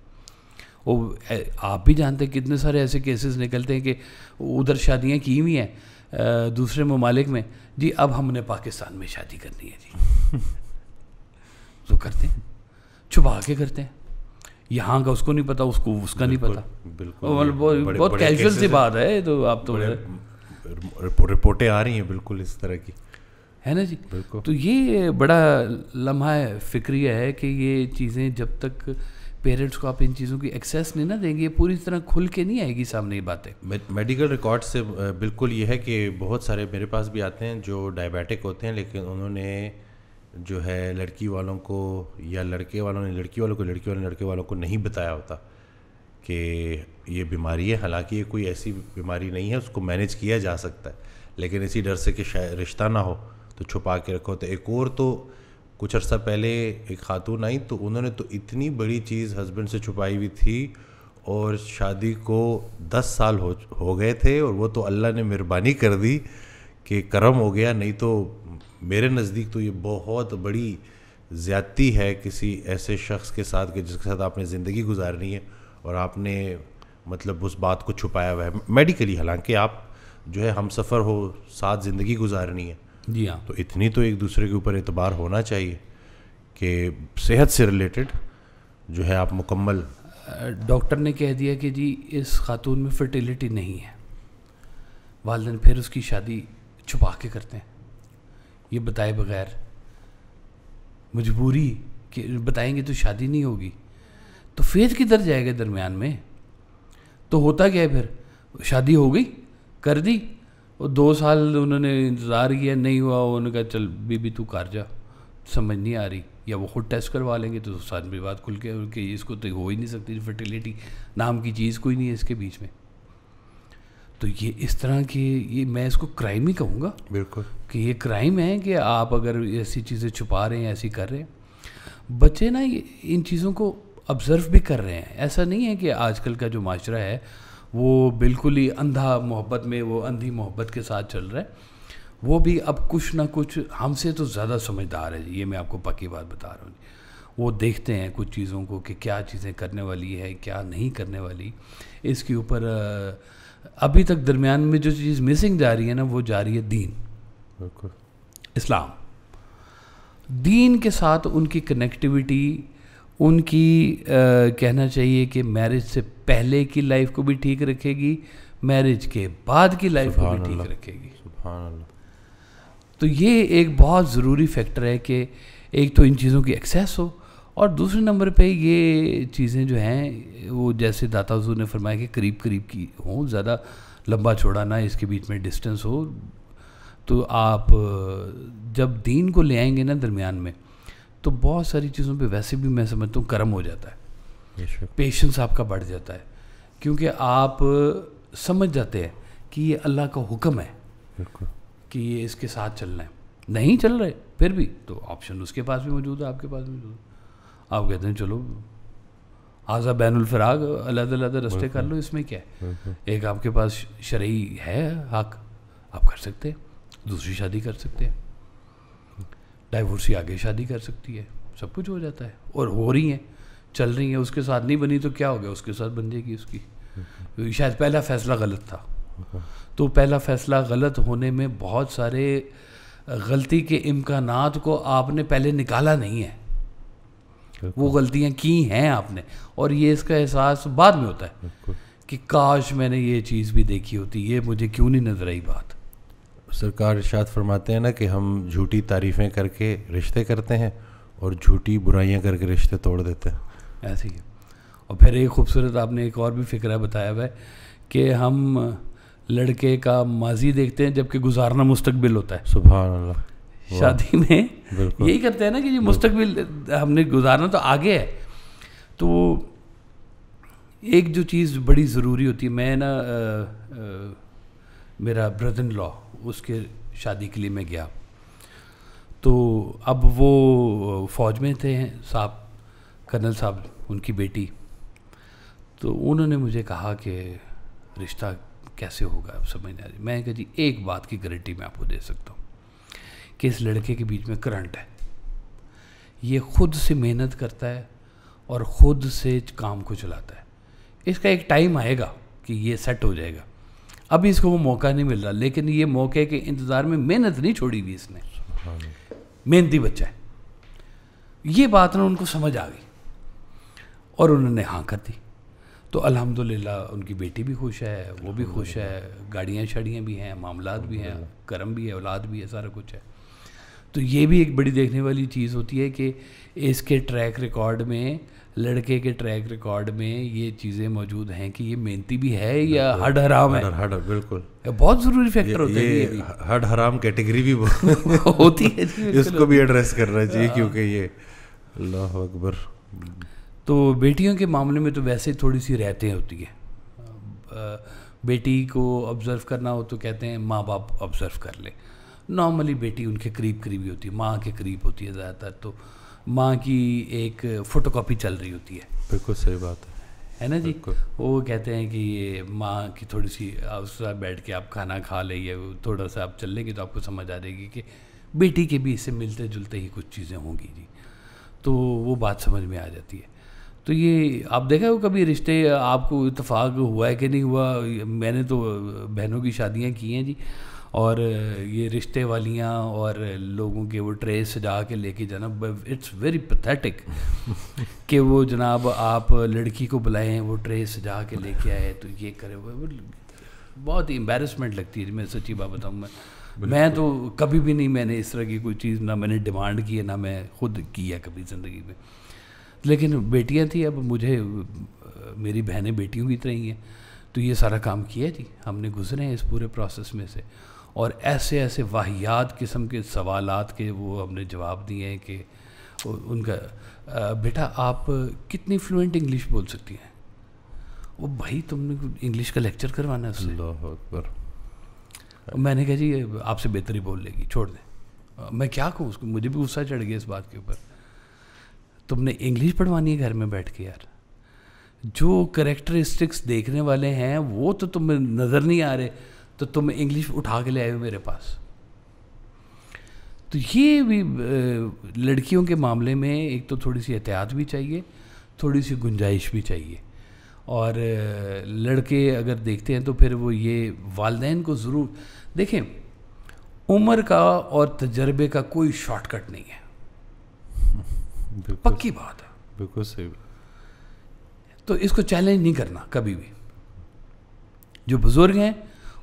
वो आप भी जानते हैं कितने सारे ऐसे केसेस निकलते हैं कि उधर शादियाँ की हुई हैं दूसरे ममालिक में, जी अब हमने पाकिस्तान में शादी करनी है जी। तो करते हैं, छुपा के करते हैं, यहाँ का उसको नहीं पता, उसको उसका नहीं पता। बिल्कुल बहुत कैजुअल सी बात है। तो आप तो रिपोर्टें आ रही हैं बिल्कुल इस तरह की, है ना जी। तो ये बड़ा लम्हा फिक्रिया है कि ये चीज़ें जब तक पेरेंट्स को आप इन चीज़ों की एक्सेस नहीं ना देंगे, पूरी तरह खुल के नहीं आएगी सामने ये बातें। मेडिकल रिकॉर्ड से बिल्कुल ये है कि बहुत सारे मेरे पास भी आते हैं जो डायबिटिक होते हैं, लेकिन उन्होंने जो है लड़की वालों को या लड़के वालों ने लड़की वालों को, लड़की वालों ने लड़के वालों को नहीं बताया होता कि ये बीमारी है। हालांकि ये कोई ऐसी बीमारी नहीं है, उसको मैनेज किया जा सकता है, लेकिन इसी डर से कि शायद रिश्ता ना हो तो छुपा के रखा होता है। एक और तो कुछ अर्सा पहले एक खातून आई, तो उन्होंने तो इतनी बड़ी चीज़ हस्बैंड से छुपाई हुई थी, और शादी को 10 साल हो गए थे, और वो तो अल्लाह ने मेहरबानी कर दी कि करम हो गया, नहीं तो मेरे नज़दीक तो ये बहुत बड़ी ज़्यादती है किसी ऐसे शख्स के साथ कि जिसके साथ आपने ज़िंदगी गुजारनी है और आपने मतलब उस बात को छुपाया हुआ है मेडिकली, हालांकि आप जो है हम सफ़र हो, साथ ज़िंदगी गुजारनी है। जी हाँ। तो इतनी तो एक दूसरे के ऊपर एतबार होना चाहिए कि सेहत से रिलेटेड जो है आप मुकम्मल। डॉक्टर ने कह दिया कि जी इस खातून में फर्टिलिटी नहीं है, वालिदैन फिर उसकी शादी छुपा के करते हैं, ये बताए बगैर, मजबूरी कि बताएंगे तो शादी नहीं होगी, तो फेज किधर जाएगा दरमियान में। तो होता क्या है, फिर शादी हो गई, कर दी, और 2 साल उन्होंने इंतज़ार किया, नहीं हुआ, उन्होंने कहा चल बीबी तू कर जा, समझ नहीं आ रही, या वो खुद टेस्ट करवा लेंगे, तो सारी बात खुल के इसको तो हो ही नहीं सकती, फर्टिलिटी नाम की चीज़ कोई नहीं है इसके बीच में। तो ये इस तरह की, ये मैं इसको क्राइम ही कहूँगा, बिल्कुल कि ये क्राइम है कि आप अगर ऐसी चीज़ें छुपा रहे हैं, ऐसी कर रहे हैं। बच्चे ना इन चीज़ों को ऑब्ज़र्व भी कर रहे हैं। ऐसा नहीं है कि आजकल का जो माशरा है वो बिल्कुल ही अंधा मोहब्बत में, वो अंधी मोहब्बत के साथ चल रहा है। वो भी अब कुछ ना कुछ हमसे तो ज़्यादा समझदार है, ये मैं आपको पक्की बात बता रहा हूँ। वो देखते हैं कुछ चीज़ों को कि क्या चीज़ें करने वाली है, क्या नहीं करने वाली। इसके ऊपर अभी तक दरमियान में जो चीज़ मिसिंग जा रही है ना, वो जा रही है दीन, इस्लाम। दीन के साथ उनकी कनेक्टिविटी, उनकी कहना चाहिए कि मैरिज से पहले की लाइफ को भी ठीक रखेगी, मैरिज के बाद की लाइफ को भी ठीक रखेगी। सुभान अल्लाह। तो ये एक बहुत ज़रूरी फैक्टर है कि एक तो इन चीज़ों की एक्सेस हो, और दूसरे नंबर पे ये चीज़ें जो हैं वो जैसे दाता हुजूर ने फरमाया कि करीब करीब की हों, ज़्यादा लंबा चौड़ा ना इसके बीच में डिस्टेंस हो। तो आप जब दीन को ले आएंगे ना दरमियान में, तो बहुत सारी चीज़ों पे वैसे भी मैं समझता हूँ करम हो जाता है, पेशेंस आपका बढ़ जाता है, क्योंकि आप समझ जाते हैं कि ये अल्लाह का हुक्म है कि ये इसके साथ चलना है। नहीं चल रहे फिर भी तो ऑप्शन उसके पास भी मौजूद है, आपके पास भी मौजूद है। आप कहते हैं चलो आज़ा बैनुल फ़िराक, अलग-अलग रास्ते कर लो, इसमें क्या है। एक आपके पास शरई है हक, आप कर सकते हैं, दूसरी शादी कर सकते हैं, डाइवोर्सी आगे शादी कर सकती है, सब कुछ हो जाता है। और हो रही हैं, चल रही हैं। उसके साथ नहीं बनी तो क्या हो गया, उसके साथ बन जाएगी उसकी। शायद पहला फ़ैसला गलत था, तो पहला फ़ैसला गलत होने में बहुत सारे गलती के इम्कानात को आपने पहले निकाला नहीं है, वो गलतियां की हैं आपने, और ये इसका एहसास बाद में होता है कि काश मैंने ये चीज़ भी देखी होती, ये मुझे क्यों नहीं नजर आई बात। सरकार इरशाद फरमाते हैं ना कि हम झूठी तारीफ़ें करके रिश्ते करते हैं और झूठी बुराइयां करके रिश्ते तोड़ देते हैं। ऐसे ही। और फिर एक खूबसूरत आपने एक और भी फ़िक्रा बताया हुआ है कि हम लड़के का माजी देखते हैं जबकि गुजारना मुस्तकबिल होता है। सुभान अल्लाह। शादी में यही करते हैं ना कि ये मुस्तकबिल हमने गुजारना तो आगे है। तो एक जो चीज़ बड़ी ज़रूरी होती है, मैं ना मेरा ब्रदर इन लॉ, उसके शादी के लिए मैं गया, तो अब वो फ़ौज में थे साहब, कर्नल साहब, उनकी बेटी। तो उन्होंने मुझे कहा कि रिश्ता कैसे होगा, अब समझ नहीं आ रही। मैं कहा जी एक बात की गारंटी मैं आपको दे सकता हूँ कि इस लड़के के बीच में करंट है, ये खुद से मेहनत करता है और ख़ुद से काम को चलाता है। इसका एक टाइम आएगा कि ये सेट हो जाएगा, अभी इसको वो मौका नहीं मिल रहा, लेकिन ये मौके के इंतज़ार में मेहनत नहीं छोड़ी हुई इसने, मेहनती बच्चा है। ये बात ना उनको समझ आ गई और उन्होंने हाँ कर दी। तो अल्हम्दुलिल्लाह उनकी बेटी भी खुश है, वो भी खुश है, गाड़ियाँ शाड़ियाँ भी हैं, मामलात भी हैं, करम भी है, औलाद भी है, सारा कुछ है। तो ये भी एक बड़ी देखने वाली चीज़ होती है कि इसके ट्रैक रिकॉर्ड में, लड़के के ट्रैक रिकॉर्ड में ये चीज़ें मौजूद हैं कि ये मेहनती भी है या हड हराम है। हड बिल्कुल बहुत ज़रूरी फैक्टर होता है ये हड हराम कैटेगरी भी होती है, इसको भी एड्रेस करना चाहिए, क्योंकि ये अल्लाह अकबर। तो बेटियों के मामले में तो वैसे थोड़ी सी रहते होती है, बेटी को ऑब्ज़र्व करना हो तो कहते हैं माँ बाप ऑब्ज़र्व कर ले, नॉर्मली बेटी उनके करीब करीबी होती है, माँ के करीब होती है ज़्यादातर, तो माँ की एक फ़ोटोकॉपी चल रही होती है। बिल्कुल सही बात है ना जी। वो कहते हैं कि ये माँ की थोड़ी सी उस साथ बैठ के आप खाना खा लेंगे, थोड़ा सा आप चल लेंगे तो आपको समझ आ जाएगी कि बेटी के भी इससे मिलते जुलते ही कुछ चीज़ें होंगी जी, तो वो बात समझ में आ जाती है। तो ये आप देखा हो कभी रिश्ते आपको इत्तेफाक हुआ है कि नहीं हुआ? मैंने तो बहनों की शादियाँ की हैं जी, और ये रिश्ते वालियाँ और लोगों के वो ट्रे सजा के लेके जाना, इट्स वेरी पैथेटिक कि वो जनाब आप लड़की को बुलाएं, वो ट्रे सजा के लेके आए तो ये करे, वो बहुत ही एम्बैरेसमेंट लगती है। मैं सच्ची बात बताऊँ, मैं तो कभी भी नहीं, मैंने इस तरह की कोई चीज़ ना मैंने डिमांड की है, ना मैं खुद की है कभी ज़िंदगी में। लेकिन बेटियां थी, अब मुझे मेरी बहनें बेटियों की तरह ही हैं, तो ये सारा काम किया जी, हमने गुजरे हैं इस पूरे प्रोसेस में से, और ऐसे ऐसे वाहियात किस्म के सवालात के वो हमने जवाब दिए हैं कि उनका बेटा आप कितनी फ्लुएंट इंग्लिश बोल सकती हैं? वो भाई तुमने इंग्लिश का लेक्चर करवाना है उससे? अल्लाह अकबर। मैंने कहा जी आपसे बेहतर ही बोल लेगी, छोड़ दें। मैं क्या कहूँ उसको, मुझे भी गुस्सा चढ़ गया इस बात के ऊपर। तुमने इंग्लिश पढ़वानी है घर में बैठ के यार? जो कैरेक्टरिस्टिक्स देखने वाले हैं वो तो तुम्हें नज़र नहीं आ रहे, तो तुम इंग्लिश उठा के ले आए हो मेरे पास। तो ये भी लड़कियों के मामले में एक तो थोड़ी सी एहतियात भी चाहिए, थोड़ी सी गुंजाइश भी चाहिए, और लड़के अगर देखते हैं तो फिर वो ये वालिदैन को ज़रूर देखें, उम्र का और तजर्बे का कोई शॉर्टकट नहीं है, पक्की बात है। बिल्कुल सही। तो इसको चैलेंज नहीं करना कभी भी। जो बुज़ुर्ग हैं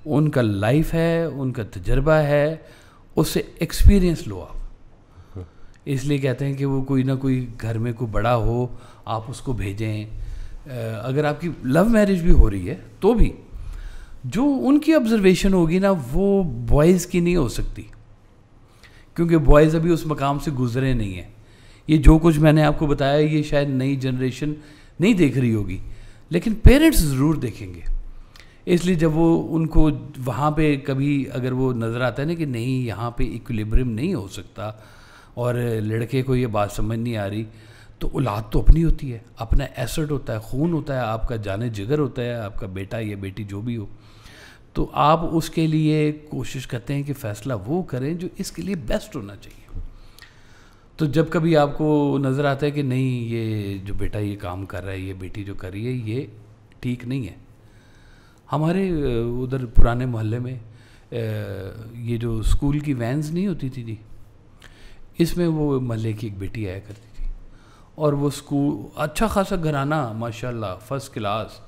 उनका लाइफ है, उनका तजर्बा है, उससे एक्सपीरियंस लो आप। इसलिए कहते हैं कि वो कोई ना कोई घर में कोई बड़ा हो, आप उसको भेजें। अगर आपकी लव मैरिज भी हो रही है तो भी जो उनकी ऑब्जर्वेशन होगी ना, वो बॉयज़ की नहीं हो सकती, क्योंकि बॉयज़ अभी उस मकाम से गुजरे नहीं हैं। ये जो कुछ मैंने आपको बताया ये शायद नई जनरेशन नहीं देख रही होगी, लेकिन पेरेंट्स ज़रूर देखेंगे। इसलिए जब वो उनको वहाँ पे कभी अगर वो नज़र आता है ना कि नहीं यहाँ पे इक्विलिब्रियम नहीं हो सकता, और लड़के को ये बात समझ नहीं आ रही, तो औलाद तो अपनी होती है, अपना एसेट होता है, खून होता है, आपका जाने जिगर होता है, आपका बेटा या बेटी जो भी हो, तो आप उसके लिए कोशिश करते हैं कि फ़ैसला वो करें जो इसके लिए बेस्ट होना चाहिए। तो जब कभी आपको नज़र आता है कि नहीं ये जो बेटा ये काम कर रहा है, ये बेटी जो कर रही है ये ठीक नहीं है। हमारे उधर पुराने मोहल्ले में ये जो स्कूल की वैन्स नहीं होती थी जी, इसमें वो मोहल्ले की एक बेटी आया करती थी, और वो स्कूल अच्छा खासा घराना माशाल्लाह फर्स्ट क्लास,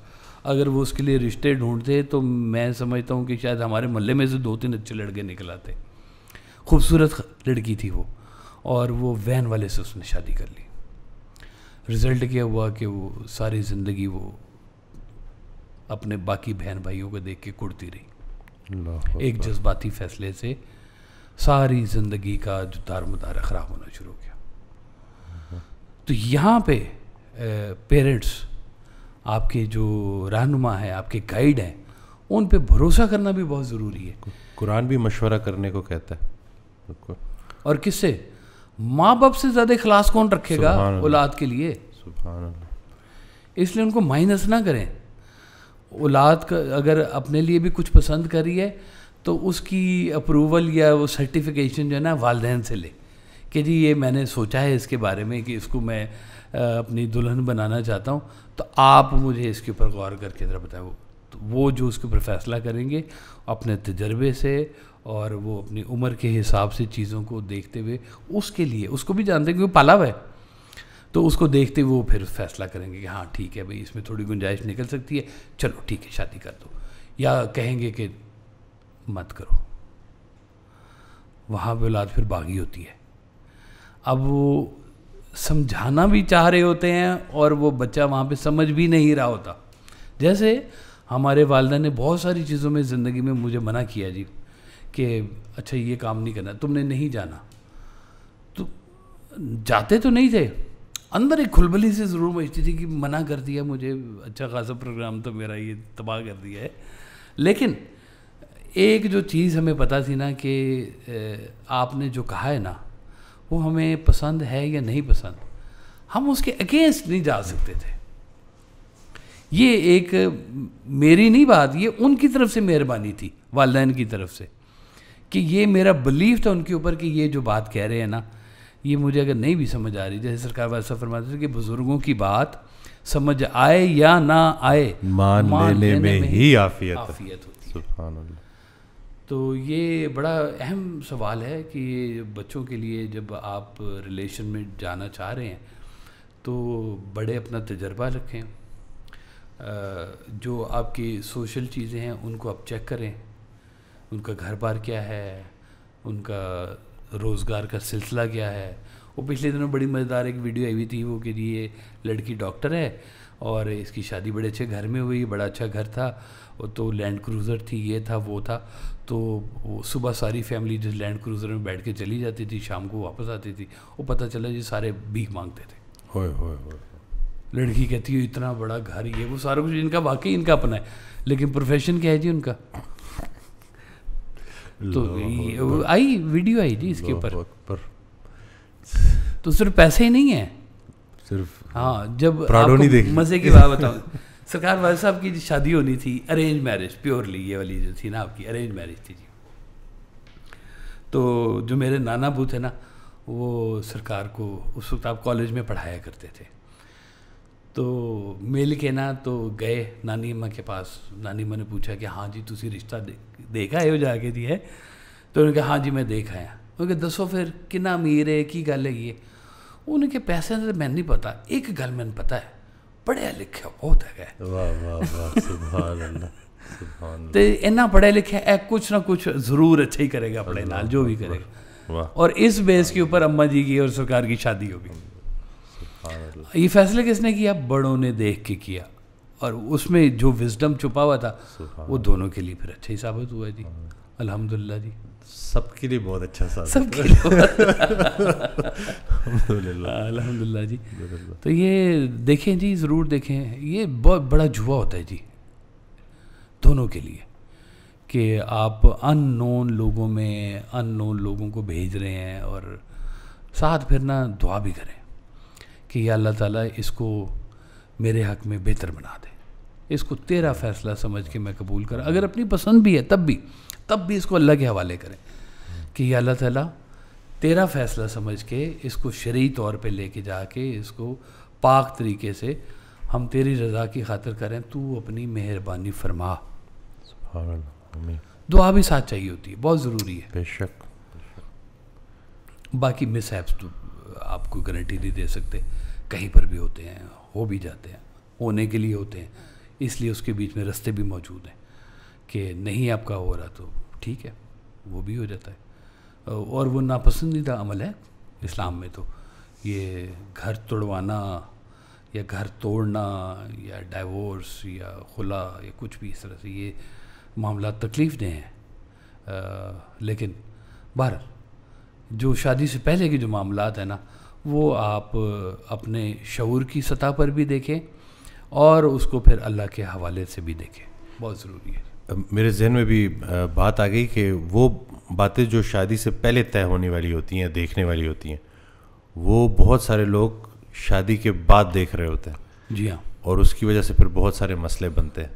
अगर वो उसके लिए रिश्ते ढूंढते तो मैं समझता हूँ कि शायद हमारे मोहल्ले में से 2-3 अच्छे लड़के निकल आते। खूबसूरत लड़की थी वो, और वो वैन वाले से उसने शादी कर ली। रिज़ल्ट क्या हुआ कि वो सारी ज़िंदगी वो अपने बाकी बहन भाइयों को देख के कुड़ती रही। एक जज्बाती फ़ैसले से सारी ज़िंदगी का जो दारमदार ख़राब होना शुरू हो गया। तो यहाँ पे पेरेंट्स आपके जो रहनुमा हैं, आपके गाइड हैं, उन पे भरोसा करना भी बहुत ज़रूरी है। कुरान भी मशवरा करने को कहता है। और किससे? माँ बाप से ज़्यादा इखलास कौन रखेगा औलाद के लिए? सुभान अल्लाह। इसलिए उनको माइनस ना करें। औलाद का अगर अपने लिए भी कुछ पसंद करी है तो उसकी अप्रूवल या वो सर्टिफिकेशन जो है ना वालिदैन से ले कि जी ये मैंने सोचा है इसके बारे में कि इसको मैं अपनी दुल्हन बनाना चाहता हूँ, तो आप मुझे इसके ऊपर गौर करके ज़रा बताओ। तो वो जो उसके ऊपर फ़ैसला करेंगे अपने तजर्बे से, और वो अपनी उम्र के हिसाब से चीज़ों को देखते हुए, उसके लिए उसको भी जानते हैं क्योंकि पाला हुआ है, तो उसको देखते वो फिर फैसला करेंगे कि हाँ ठीक है भाई इसमें थोड़ी गुंजाइश निकल सकती है, चलो ठीक है शादी कर दो, या कहेंगे कि मत करो। वहाँ पे औलाद फिर बागी होती है। अब वो समझाना भी चाह रहे होते हैं और वो बच्चा वहाँ पे समझ भी नहीं रहा होता। जैसे हमारे वालिदा ने बहुत सारी चीज़ों में ज़िंदगी में मुझे मना किया जी कि अच्छा ये काम नहीं करना, तुमने नहीं जाना, तो जाते तो नहीं थे, अंदर एक खुलबली से ज़रूर मचती थी कि मना कर दिया मुझे, अच्छा खासा प्रोग्राम तो मेरा ये तबाह कर दिया है। लेकिन एक जो चीज़ हमें पता थी ना कि आपने जो कहा है ना वो हमें पसंद है या नहीं पसंद, हम उसके अगेंस्ट नहीं जा सकते थे। ये एक मेरी नहीं बात, ये उनकी तरफ से मेहरबानी थी, वालिदैन की तरफ से, कि ये मेरा बिलीफ था उनके ऊपर कि ये जो बात कह रहे हैं ना, ये मुझे अगर नहीं भी समझ आ रही, जैसे सरकार वाले साहब फरमाते थे कि बुज़ुर्गों की बात समझ आए या ना आए, मान लेने में ही आफियत होती है। सुभान अल्लाह। तो ये बड़ा अहम सवाल है कि बच्चों के लिए जब आप रिलेशन में जाना चाह रहे हैं तो बड़े अपना तजर्बा रखें, जो आपकी सोशल चीज़ें हैं उनको आप चेक करें, उनका घर बार क्या है, उनका रोज़गार का सिलसिला क्या है। वो पिछले दिनों बड़ी मज़ेदार एक वीडियो आई हुई थी, वो कि ये लड़की डॉक्टर है और इसकी शादी बड़े अच्छे घर में हुई, बड़ा अच्छा घर था, तो लैंड क्रूज़र थी, ये था वो था। तो वो सुबह सारी फैमिली जिस लैंड क्रूज़र में बैठ के चली जाती थी, शाम को वापस आती थी। वो पता चला जी सारे भीख मांगते थे। होय होय होय। लड़की कहती है इतना बड़ा घर, ये वो सारा कुछ इनका वाकई इनका अपना है, लेकिन प्रोफेशन क्या है जी उनका। तो आई वीडियो आई जी इसके ऊपर, तो सिर्फ पैसे ही नहीं है सिर्फ। हाँ, जब आपको मज़े की बात बताऊँ, सरकार वाले साहब की शादी होनी थी, अरेंज मैरिज प्योरली, ये वाली जो थी ना आपकी अरेंज मैरिज थी जी। तो जो मेरे नाना बू थे ना, वो सरकार को उस वक्त आप कॉलेज में पढ़ाया करते थे, तो मिल के ना तो गए नानी अम्मा के पास। नानी अम्मा ने पूछा कि हाँ जी तुसी रिश्ता देखा है वो जाके जी है, तो उन्होंने कहा हाँ जी मैं देखा है। उन्होंने कहा दसो फिर कितना अमीर है, की गल है ये। उनके पैसे तो मैंने नहीं पता, एक गल मैंने पता है, पढ़िया लिखा बहुत है। वाह वाह वाह, सुभान अल्लाह सुभान अल्लाह। तो इन्ना पढ़े लिखे है, कुछ ना कुछ ज़रूर अच्छा ही करेगा अपने नाल, जो भी करेगा। और इस बेस के ऊपर अम्मा जी की और सरकार की शादी होगी। ये फैसला किसने किया? बड़ों ने देख के किया, और उसमें जो विजडम छुपा हुआ था वो दोनों के लिए फिर अच्छा ही साबित हुआ जी। अल्हम्दुलिल्लाह जी, सबके लिए बहुत अच्छा साबित, सबके लिए अल्हम्दुलिल्लाह जी। तो ये देखें जी, ज़रूर देखें, ये बहुत बड़ा जुआ होता है जी दोनों के लिए, कि आप अननोन लोगों में अननोन लोगों को भेज रहे हैं, और साथ फिर ना दुआ भी करें कि या अल्लाह ताला इसको मेरे हक़ में बेहतर बना दे, इसको तेरा फ़ैसला समझ के मैं कबूल कर, अगर अपनी पसंद भी है तब भी इसको अल्लाह के हवाले करें कि या अल्लाह ताला तेरा फ़ैसला समझ के इसको शरई तौर पे लेके जाके इसको पाक तरीके से हम तेरी रज़ा की खातिर करें, तू अपनी मेहरबानी फरमा। सुभान अल्लाह। दुआ भी साथ चाहिए होती है, बहुत ज़रूरी है। बेशक। बाकी मिसहैप्स तो आपको गारंटी नहीं दे सकते, कहीं पर भी होते हैं, हो भी जाते हैं, होने के लिए होते हैं, इसलिए उसके बीच में रास्ते भी मौजूद हैं कि नहीं आपका हो रहा तो ठीक है, वो भी हो जाता है। और वो नापसंदीदा अमल है इस्लाम में, तो ये घर तोड़वाना या घर तोड़ना या डाइवोर्स या खुला या कुछ भी इस तरह से ये मामला तकलीफ़ दें हैं। लेकिन बहरहाल जो शादी से पहले के जो मामलात हैं ना, वो आप अपने शऊर की सतह पर भी देखें और उसको फिर अल्लाह के हवाले से भी देखें, बहुत ज़रूरी है। मेरे जहन में भी बात आ गई कि वो बातें जो शादी से पहले तय होने वाली होती हैं, देखने वाली होती हैं, वो बहुत सारे लोग शादी के बाद देख रहे होते हैं। जी हाँ। और उसकी वजह से फिर बहुत सारे मसले बनते हैं।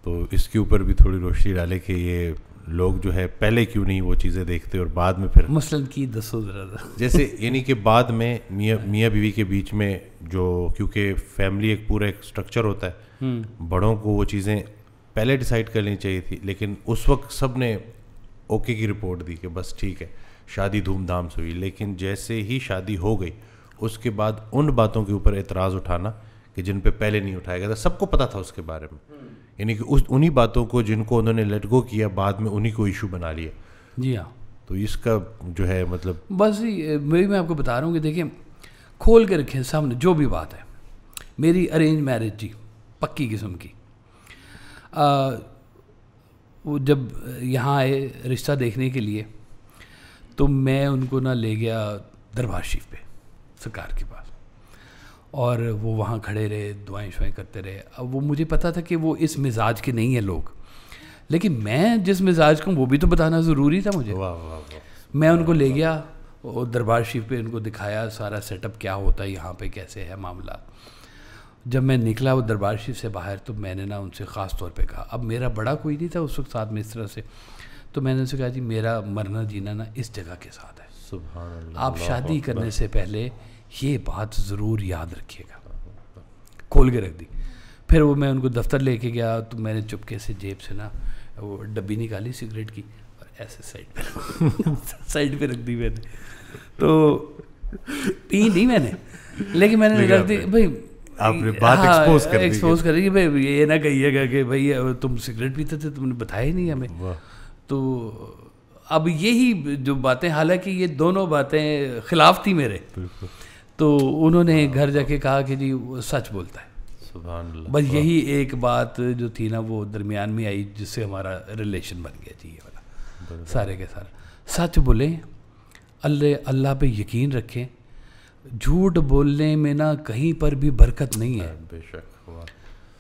तो इसके ऊपर भी थोड़ी रोशनी डाले कि ये लोग जो है पहले क्यों नहीं वो चीज़ें देखते और बाद में फिर मसलन की दसो ज़रा। जैसे यानी कि बाद में मियाँ बीवी के बीच में जो, क्योंकि फैमिली एक पूरा एक स्ट्रक्चर होता है, बड़ों को वो चीज़ें पहले डिसाइड कर लेनी चाहिए थी, लेकिन उस वक्त सब ने ओके की रिपोर्ट दी कि बस ठीक है, शादी धूमधाम से हुई। लेकिन जैसे ही शादी हो गई उसके बाद उन बातों के ऊपर एतराज़ उठाना कि जिन पे पहले नहीं उठाया गया था, सबको पता था उसके बारे में, यानी कि उन्हीं बातों को जिनको उन्होंने लेट गो किया बाद में उन्हीं को इशू बना लिया। जी हाँ। तो इसका जो है मतलब बस मैं आपको बता रहा हूँ कि देखिए, खोल के रखें सामने जो भी बात है। मेरी अरेंज मैरिज जी पक्की किस्म की, वो जब यहाँ आए रिश्ता देखने के लिए तो मैं उनको ना ले गया दरबार शरीफ पे सरकार के पास, और वो वहाँ खड़े रहे, दुआएं शुआएं करते रहे। अब वो मुझे पता था कि वो इस मिजाज के नहीं है लोग, लेकिन मैं जिस मिजाज का हूँ वो भी तो बताना ज़रूरी था मुझे। वाह वाह वाह। मैं उनको ले गया और दरबार शरीफ पे उनको दिखाया सारा सेटअप क्या होता है यहाँ पे, कैसे है मामला। जब मैं निकला वो दरबार शरीफ से बाहर तो मैंने ना उनसे ख़ास तौर पे कहा, अब मेरा बड़ा कोई नहीं था उस वक्त साथ में इस तरह से, तो मैंने उनसे कहा जी मेरा मरना जीना ना इस जगह के साथ है, सुभान अल्लाह, आप शादी करने से पहले ये बात ज़रूर याद रखिएगा। खोल के रख दी। फिर वो मैं उनको दफ्तर लेके गया तो मैंने चुपके से जेब से ना वो डब्बी निकाली सिगरेट की और ऐसे साइड पे रख दी मैंने। तो पी नहीं मैंने, लेकिन मैंने रख दी भाई, आपने बात एक्सपोज कर दी भाई, ये ना कहिएगा कि भाई तुम सिगरेट पीते थे, तुमने बताया ही नहीं हमें। तो अब यही जो बातें, हालांकि ये दोनों बातें खिलाफ थी मेरे, तो उन्होंने घर जाके कहा कि जी वो सच बोलता है। बस यही एक बात जो थी ना वो दरमियान में आई जिससे हमारा रिलेशन बन गया जी, ये वाला सारे के सारा। सच बोलें, अल्लाह पे यकीन रखें, झूठ बोलने में ना कहीं पर भी बरकत नहीं है। बेशक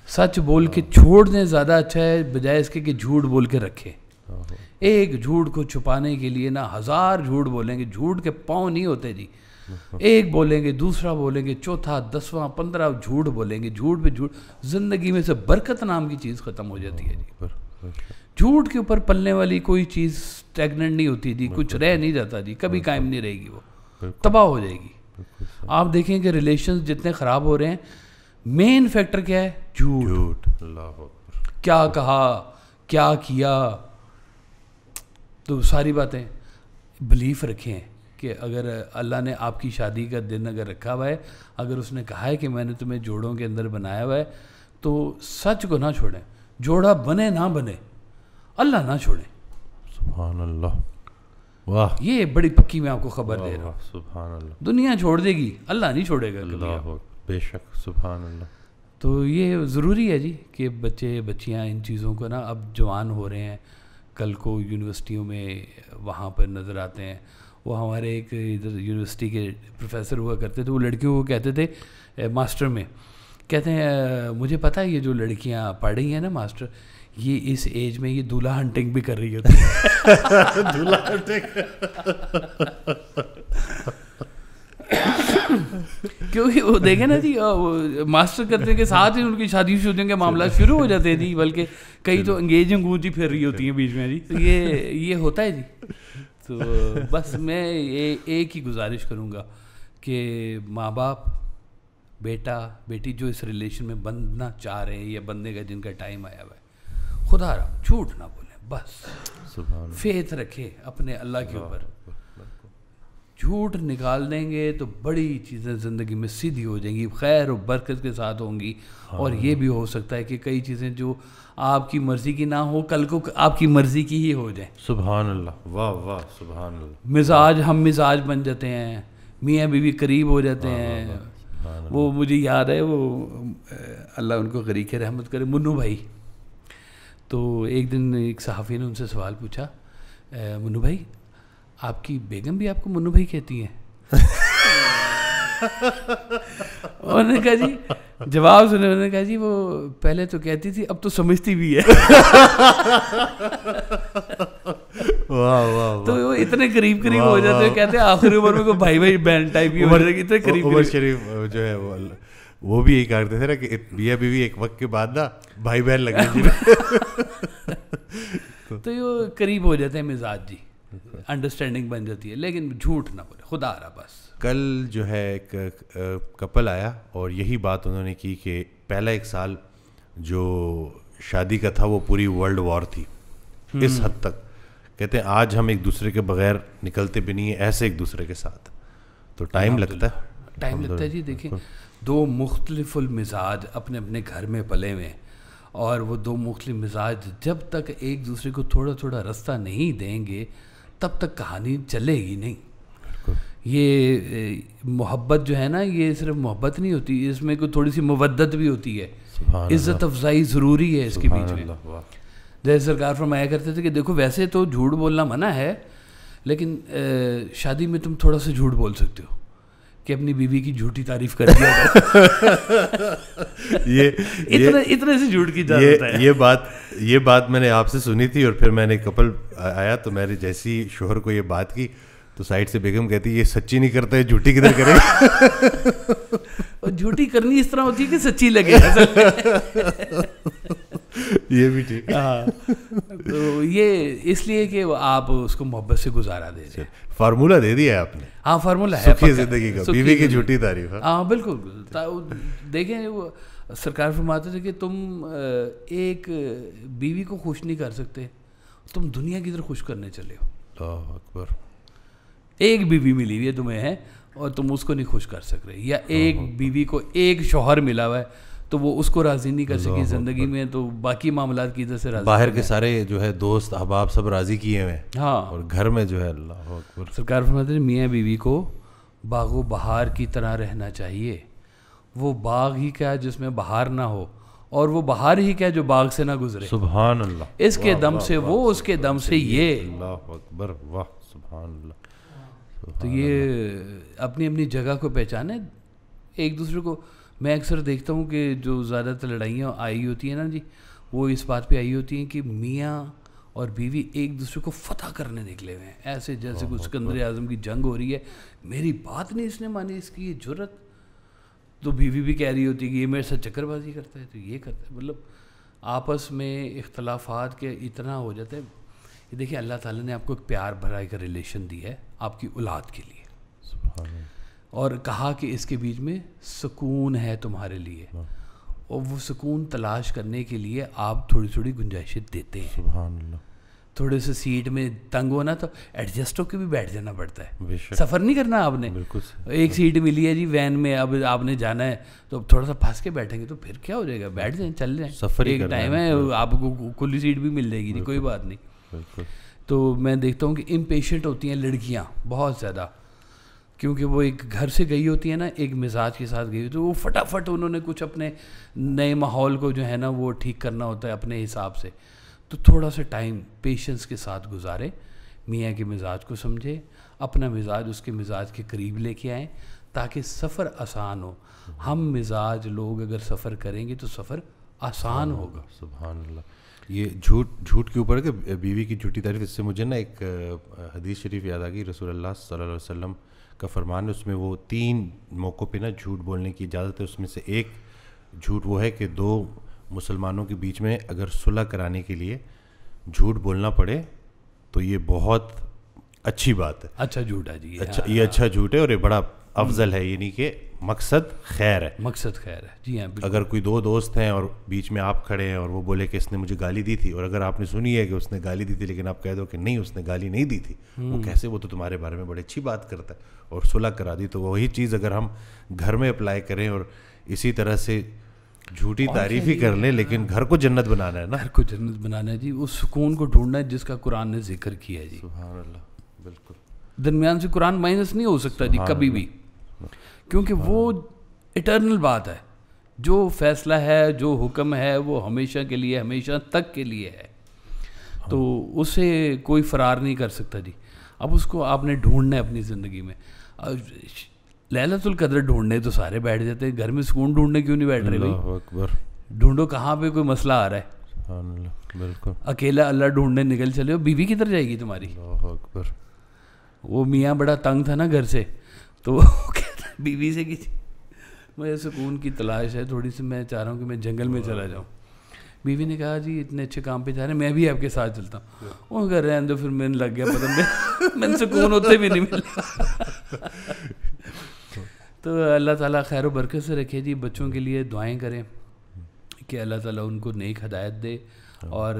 सच बोल के छोड़ने ज़्यादा अच्छा है बजाय इसके कि झूठ बोल के रखें। एक झूठ को छुपाने के लिए ना 1000 झूठ बोलेंगे, झूठ के पाँव नहीं होते जी। एक बोलेंगे, दूसरा बोलेंगे, चौथा, 10वां, 15 झूठ बोलेंगे, झूठ पे झूठ, जिंदगी में से बरकत नाम की चीज़ ख़त्म हो जाती है जी। झूठ के ऊपर पलने वाली कोई चीज़ स्टैग्नेंट नहीं होती जी, कुछ रह नहीं जाता जी, कभी कायम नहीं रहेगी, वो तबाह हो जाएगी। आप देखें कि रिलेशंस जितने ख़राब हो रहे हैं, मेन फैक्टर क्या है? झूठ। क्या कहा, क्या किया, तो सारी बातें बिलीफ रखें कि अगर अल्लाह ने आपकी शादी का दिन अगर रखा हुआ है, अगर उसने कहा है कि मैंने तुम्हें जोड़ों के अंदर बनाया हुआ है, तो सच को ना छोड़ें। जोड़ा बने ना बने, अल्लाह ना छोड़ें। सुभान अल्लाह, वाह, ये बड़ी पक्की मैं आपको खबर दे रहा हूँ। सुभान अल्लाह। दुनिया छोड़ देगी, अल्लाह नहीं छोड़ेगा कभी। बेशक, सुभान अल्लाह। तो ये ज़रूरी है जी कि बच्चे बच्चियाँ इन चीज़ों को ना, अब जवान हो रहे हैं, कल को यूनिवर्सिटियों में वहाँ पर नज़र आते हैं। वो हमारे एक इधर यूनिवर्सिटी के प्रोफेसर हुआ करते थे, वो लड़कियों को कहते थे मास्टर में, कहते हैं मुझे पता है ये जो लड़कियाँ पढ़ रही हैं ना मास्टर, ये इस एज में ये दूल्हा हंटिंग भी कर रही होती है। दूल्हा हंटिंग। क्योंकि वो देखे ना जी, मास्टर करने के साथ ही उनकी शादी शुदी के मामला शुरू हो जाते हैं जी, बल्कि कई तो अंगेजिंग गूंजी फिर रही होती हैं बीच में जी। तो ये होता है जी। तो बस मैं एक ही गुजारिश करूँगा कि माँ बाप, बेटा बेटी जो इस रिलेशन में बनना चाह रहे हैं या बनने का जिनका टाइम आया हुआ है, खुदा रहा झूठ ना बोलें, बस फेथ रखें अपने अल्लाह के ऊपर। झूठ निकाल देंगे तो बड़ी चीज़ें ज़िंदगी में सीधी हो जाएंगी, खैर और बरकत के साथ होंगी। और ये भी हो सकता है कि कई चीज़ें जो आपकी मर्ज़ी की ना हो, कल को आपकी मर्ज़ी की ही हो जाए। सुभान अल्लाह, वाह वाह, सुभान अल्लाह। मिजाज, हम मिजाज बन जाते हैं, मियाँ बीवी करीब हो जाते हैं। वो मुझे याद है, वो अल्लाह उनको गरीक़ रहमत करे, मुन्नू भाई। तो एक दिन एक सहाफ़ी ने उनसे सवाल पूछा, मुन्नू भाई आपकी बेगम भी आपको मुन्नू भाई कहती हैं? उन्होंने कहा जी, जवाब सुने, उन्होंने कहा जी वो पहले तो कहती थी, अब तो समझती भी है। वाह वाह। तो वो इतने करीब हो जाते हैं, कहते हैं आखिरी उम्र में कोई भाई भाई बहन टाइप की उम्र, इतने करीब। उमर शरीफ जो है वो भी यही करते थे ना कि मियां बीवी एक वक्त के बाद ना भाई बहन लगने जी। तो ये करीब हो जाते हैं मिजाज जी, अंडरस्टैंडिंग बन जाती है, लेकिन झूठ ना बोले, खुदा रहा बस। कल जो है एक कपल आया और यही बात उन्होंने की कि पहला एक साल जो शादी का था वो पूरी वर्ल्ड वॉर थी इस हद तक। कहते हैं आज हम एक दूसरे के बगैर निकलते भी नहीं है, ऐसे एक दूसरे के साथ। तो टाइम लगता है जी। देखिए, दो मुख्तलिफुल मिजाज अपने अपने घर में पले हुए हैं, और वो दो मुख्तलिफ मिजाज जब तक एक दूसरे को थोड़ा थोड़ा रास्ता नहीं देंगे तब तक कहानी चलेगी नहीं। ये मोहब्बत जो है ना, ये सिर्फ मोहब्बत नहीं होती, इसमें कोई थोड़ी सी मुवद्दत भी होती है, इज़्ज़त अफजाई ज़रूरी है इसके बीच में। जैसे सरकार फरमाया करते थे कि देखो वैसे तो झूठ बोलना मना है, लेकिन शादी में तुम थोड़ा सा झूठ बोल सकते हो, कि अपनी बीवी की झूठी तारीफ कर दिया इतने से झूठ की जरूरत है। ये बात मैंने आपसे सुनी थी, और फिर मैंने कपल आया तो मैंने जैसी शोहर को ये बात की तो साइड से बेगम कहती ये सच्ची नहीं करता है, झूठी किधर करेगा। और झूठी करनी इस तरह होती है कि सच्ची लगे। ये भी ठीक है। हाँ, तो ये इसलिए कि आप उसको मोहब्बत से गुजारा दे रहे हैं। फार्मूला दे दिया आपने। हाँ, फार्मूला है सुखी जिंदगी का, बीवी की झूठी तारीफ। हाँ बिल्कुल। देखें वो सरकार फरमाते थे कि तुम एक बीवी को खुश नहीं कर सकते, तुम दुनिया की तरफ खुश करने चले हो। अल्लाह अकबर। एक बीवी मिली हुई है तुम्हें है और तुम उसको नहीं खुश कर सक रहे, या एक बीवी को एक शौहर मिला हुआ है तो वो उसको राज़ी नहीं कर सकी ज़िंदगी में, तो बाकी मामलात की इधर से राज़ी। बाहर के सारे जो है दोस्त अहबाब सब राज़ी किए हुए हैं। हाँ, और घर में जो है अल्लाह अकबर। सरकार फरमाते हैं मियाँ बीवी को बागो बहार की तरह रहना चाहिए। वो बाग ही क्या जिसमें बहार ना हो, और वो बहार ही क्या जो बाग से ना गुजरे। सुभान अल्लाह। इसके दम से वो, उसके दम से ये। अल्लाह अकबर, वाह सुभान अल्लाह। तो ये अपनी अपनी जगह को पहचाने एक दूसरे को। मैं अक्सर देखता हूँ कि जो ज़्यादातर लड़ाइयाँ आई होती हैं ना जी, वो इस बात पे आई होती हैं कि मियाँ और बीवी एक दूसरे को फतह करने निकले हुए हैं, ऐसे जैसे कुछ सिकंदर आज़म की जंग हो रही है। मेरी बात नहीं इसने मानी, इसकी ये जुर्रत। तो बीवी भी कह रही होती है कि ये मेरे साथ चक्करबाजी करता है, तो ये करता है। मतलब आपस में इख्तलाफात के इतना हो जाता है। ये देखिए अल्लाह ताला ने आपको एक प्यार भरा एक रिलेशन दी है आपकी औलाद के लिए, और कहा कि इसके बीच में सुकून है तुम्हारे लिए, और वो सुकून तलाश करने के लिए आप थोड़ी थोड़ी गुंजाइशें देते हैं। सुभान अल्लाह। थोड़े से सीट में तंग होना तो एडजस्ट होकर भी बैठ जाना पड़ता है। सफ़र नहीं करना आपने, एक सीट मिली है जी वैन में, अब आपने जाना है तो अब थोड़ा सा फंस के बैठेंगे तो फिर क्या हो जाएगा, बैठ जाए चल जाए। सफ़र एक टाइम है, आपको खुली सीट भी मिल जाएगी जी, कोई बात नहीं। तो मैं देखता हूँ कि इम्पेशेंट होती हैं लड़कियाँ बहुत ज़्यादा, क्योंकि वो एक घर से गई होती है ना, एक मिजाज के साथ गई, तो वो फटाफट उन्होंने कुछ अपने नए माहौल को जो है ना वो ठीक करना होता है अपने हिसाब से। तो थोड़ा सा टाइम पेशेंस के साथ गुजारे, मियाँ के मिजाज को समझे, अपना मिजाज उसके मिजाज के करीब लेके आएँ ताकि सफ़र आसान हो। हम मिजाज लोग अगर सफ़र करेंगे तो सफ़र आसान होगा। सुभान अल्लाह। ये झूठ के ऊपर के बीवी की झूठी तारीफ, इससे मुझे ना एक हदीस शरीफ याद आ गई। रसूलुल्लाह सल्लल्लाहु अलैहि वसल्लम का फरमान है, उसमें वो 3 मौक़ों पे ना झूठ बोलने की इजाज़त है। उसमें से एक झूठ वो है कि 2 मुसलमानों के बीच में अगर सुलह कराने के लिए झूठ बोलना पड़े तो ये बहुत अच्छी बात है। अच्छा झूठ है जी, अच्छा, ये अच्छा झूठ है और ये बड़ा अफजल है, यानी कि मकसद खैर है। मकसद खैर है जी हाँ। अगर कोई 2 दोस्त हैं और बीच में आप खड़े हैं और वो बोले कि इसने मुझे गाली दी थी, और अगर आपने सुनी है कि उसने गाली दी थी लेकिन आप कह दो कि नहीं उसने गाली नहीं दी थी, वो कैसे, वो तो तुम्हारे बारे में बड़ी अच्छी बात करता है, और सुलह करा दी, तो वही चीज़ अगर हम घर में अप्लाई करें और इसी तरह से झूठी तारीफ ही कर लें, लेकिन घर को जन्नत बनाना है ना, घर को जन्नत बनाना है जी, उस सुकून को ढूंढना है जिसका कुरान ने जिक्र किया है जी। सुभान अल्लाह। बिल्कुल, दरमियान से कुरान माइनस नहीं हो सकता जी कभी भी, क्योंकि वो इटर्नल बात है। जो फैसला है, जो हुक्म है, वो हमेशा के लिए, हमेशा तक के लिए है, तो उसे कोई फरार नहीं कर सकता जी। अब उसको आपने ढूंढना है अपनी ज़िंदगी में। लैलतुल कद्र ढूंढने तो सारे बैठ जाते हैं, घर में सुकून ढूंढने क्यों नहीं बैठ रहे भाई? ढूंढो कहाँ पे कोई मसला आ रहा है। बिल्कुल। अकेला अल्लाह ढूंढने निकल चले हो, बीवी किधर जाएगी तुम्हारी? वो मियाँ बड़ा तंग था ना घर से, तो कहता बीवी से कि मुझे सुकून की तलाश है थोड़ी सी, मैं चाह रहा हूँ कि मैं जंगल में चला जाऊँ। बीवी ने कहा जी इतने अच्छे काम पे जा रहे हैं, मैं भी आपके साथ चलता हूँ। वो कर रहे हैं तो फिर मैंने लग गया पता मैंने सुकून होते भी नहीं मिला। तो अल्लाह ताला खैर बरकत से रखे जी। बच्चों के लिए दुआएं करें कि अल्लाह ताला उनको नेक हदायत दे और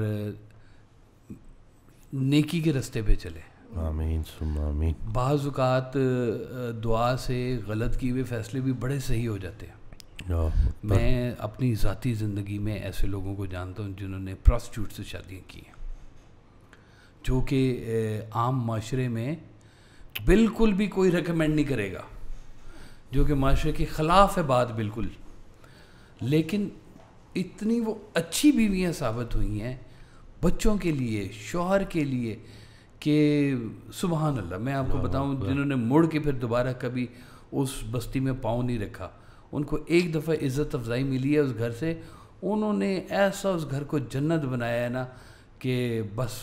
नेकी के रास्ते पे चले। आमीन सुम्मा आमीन। बाज़ औक़ात दुआ से गलत किए हुए फ़ैसले भी बड़े सही हो जाते हैं। मैं अपनी ज़ाती ज़िंदगी में ऐसे लोगों को जानता हूँ जिन्होंने प्रॉस्टिट्यूट से शादियाँ की हैं, जो कि आम माशरे में बिल्कुल भी कोई रिकमेंड नहीं करेगा, जो कि माशरे के ख़िलाफ़ है बात बिल्कुल, लेकिन इतनी वो अच्छी बीवियाँ साबित हुई हैं बच्चों के लिए, शौहर के लिए, कि सुबहान अल्लाह। मैं आपको बताऊं, जिन्होंने मुड़ के फिर दोबारा कभी उस बस्ती में पाँव नहीं रखा, उनको एक दफ़ा इज़्ज़त अफजाई मिली है उस घर से, उन्होंने ऐसा उस घर को जन्नत बनाया है ना कि बस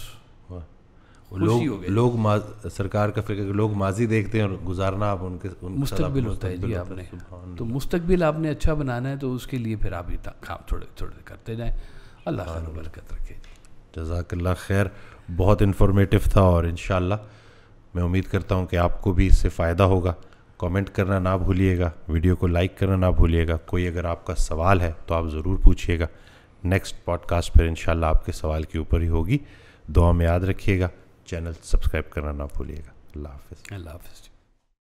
सरकार का फिक्र, लोग माजी देखते हैं और गुजारना आप उनके मुस्तकबिल होता है जी आपने। तो मुस्तकबिल आपने अच्छा बनाना है तो उसके लिए फिर आप ही काम थोड़े थोड़े करते जाएं। अल्लाह खैर बरकत रखे। जज़ाकल्लाह खैर, बहुत इन्फॉर्मेटिव था और इंशाअल्लाह मैं उम्मीद करता हूँ कि आपको भी इससे फ़ायदा होगा। कमेंट करना ना भूलिएगा, वीडियो को लाइक करना ना भूलिएगा। कोई अगर आपका सवाल है तो आप ज़रूर पूछिएगा। नेक्स्ट पॉडकास्ट पर इंशाअल्लाह आपके सवाल के ऊपर ही होगी। दुआ में याद रखिएगा, चैनल सब्सक्राइब करना ना भूलिएगा। अल्लाह हाफ़िज़। अल्लाह हाफ़िज़।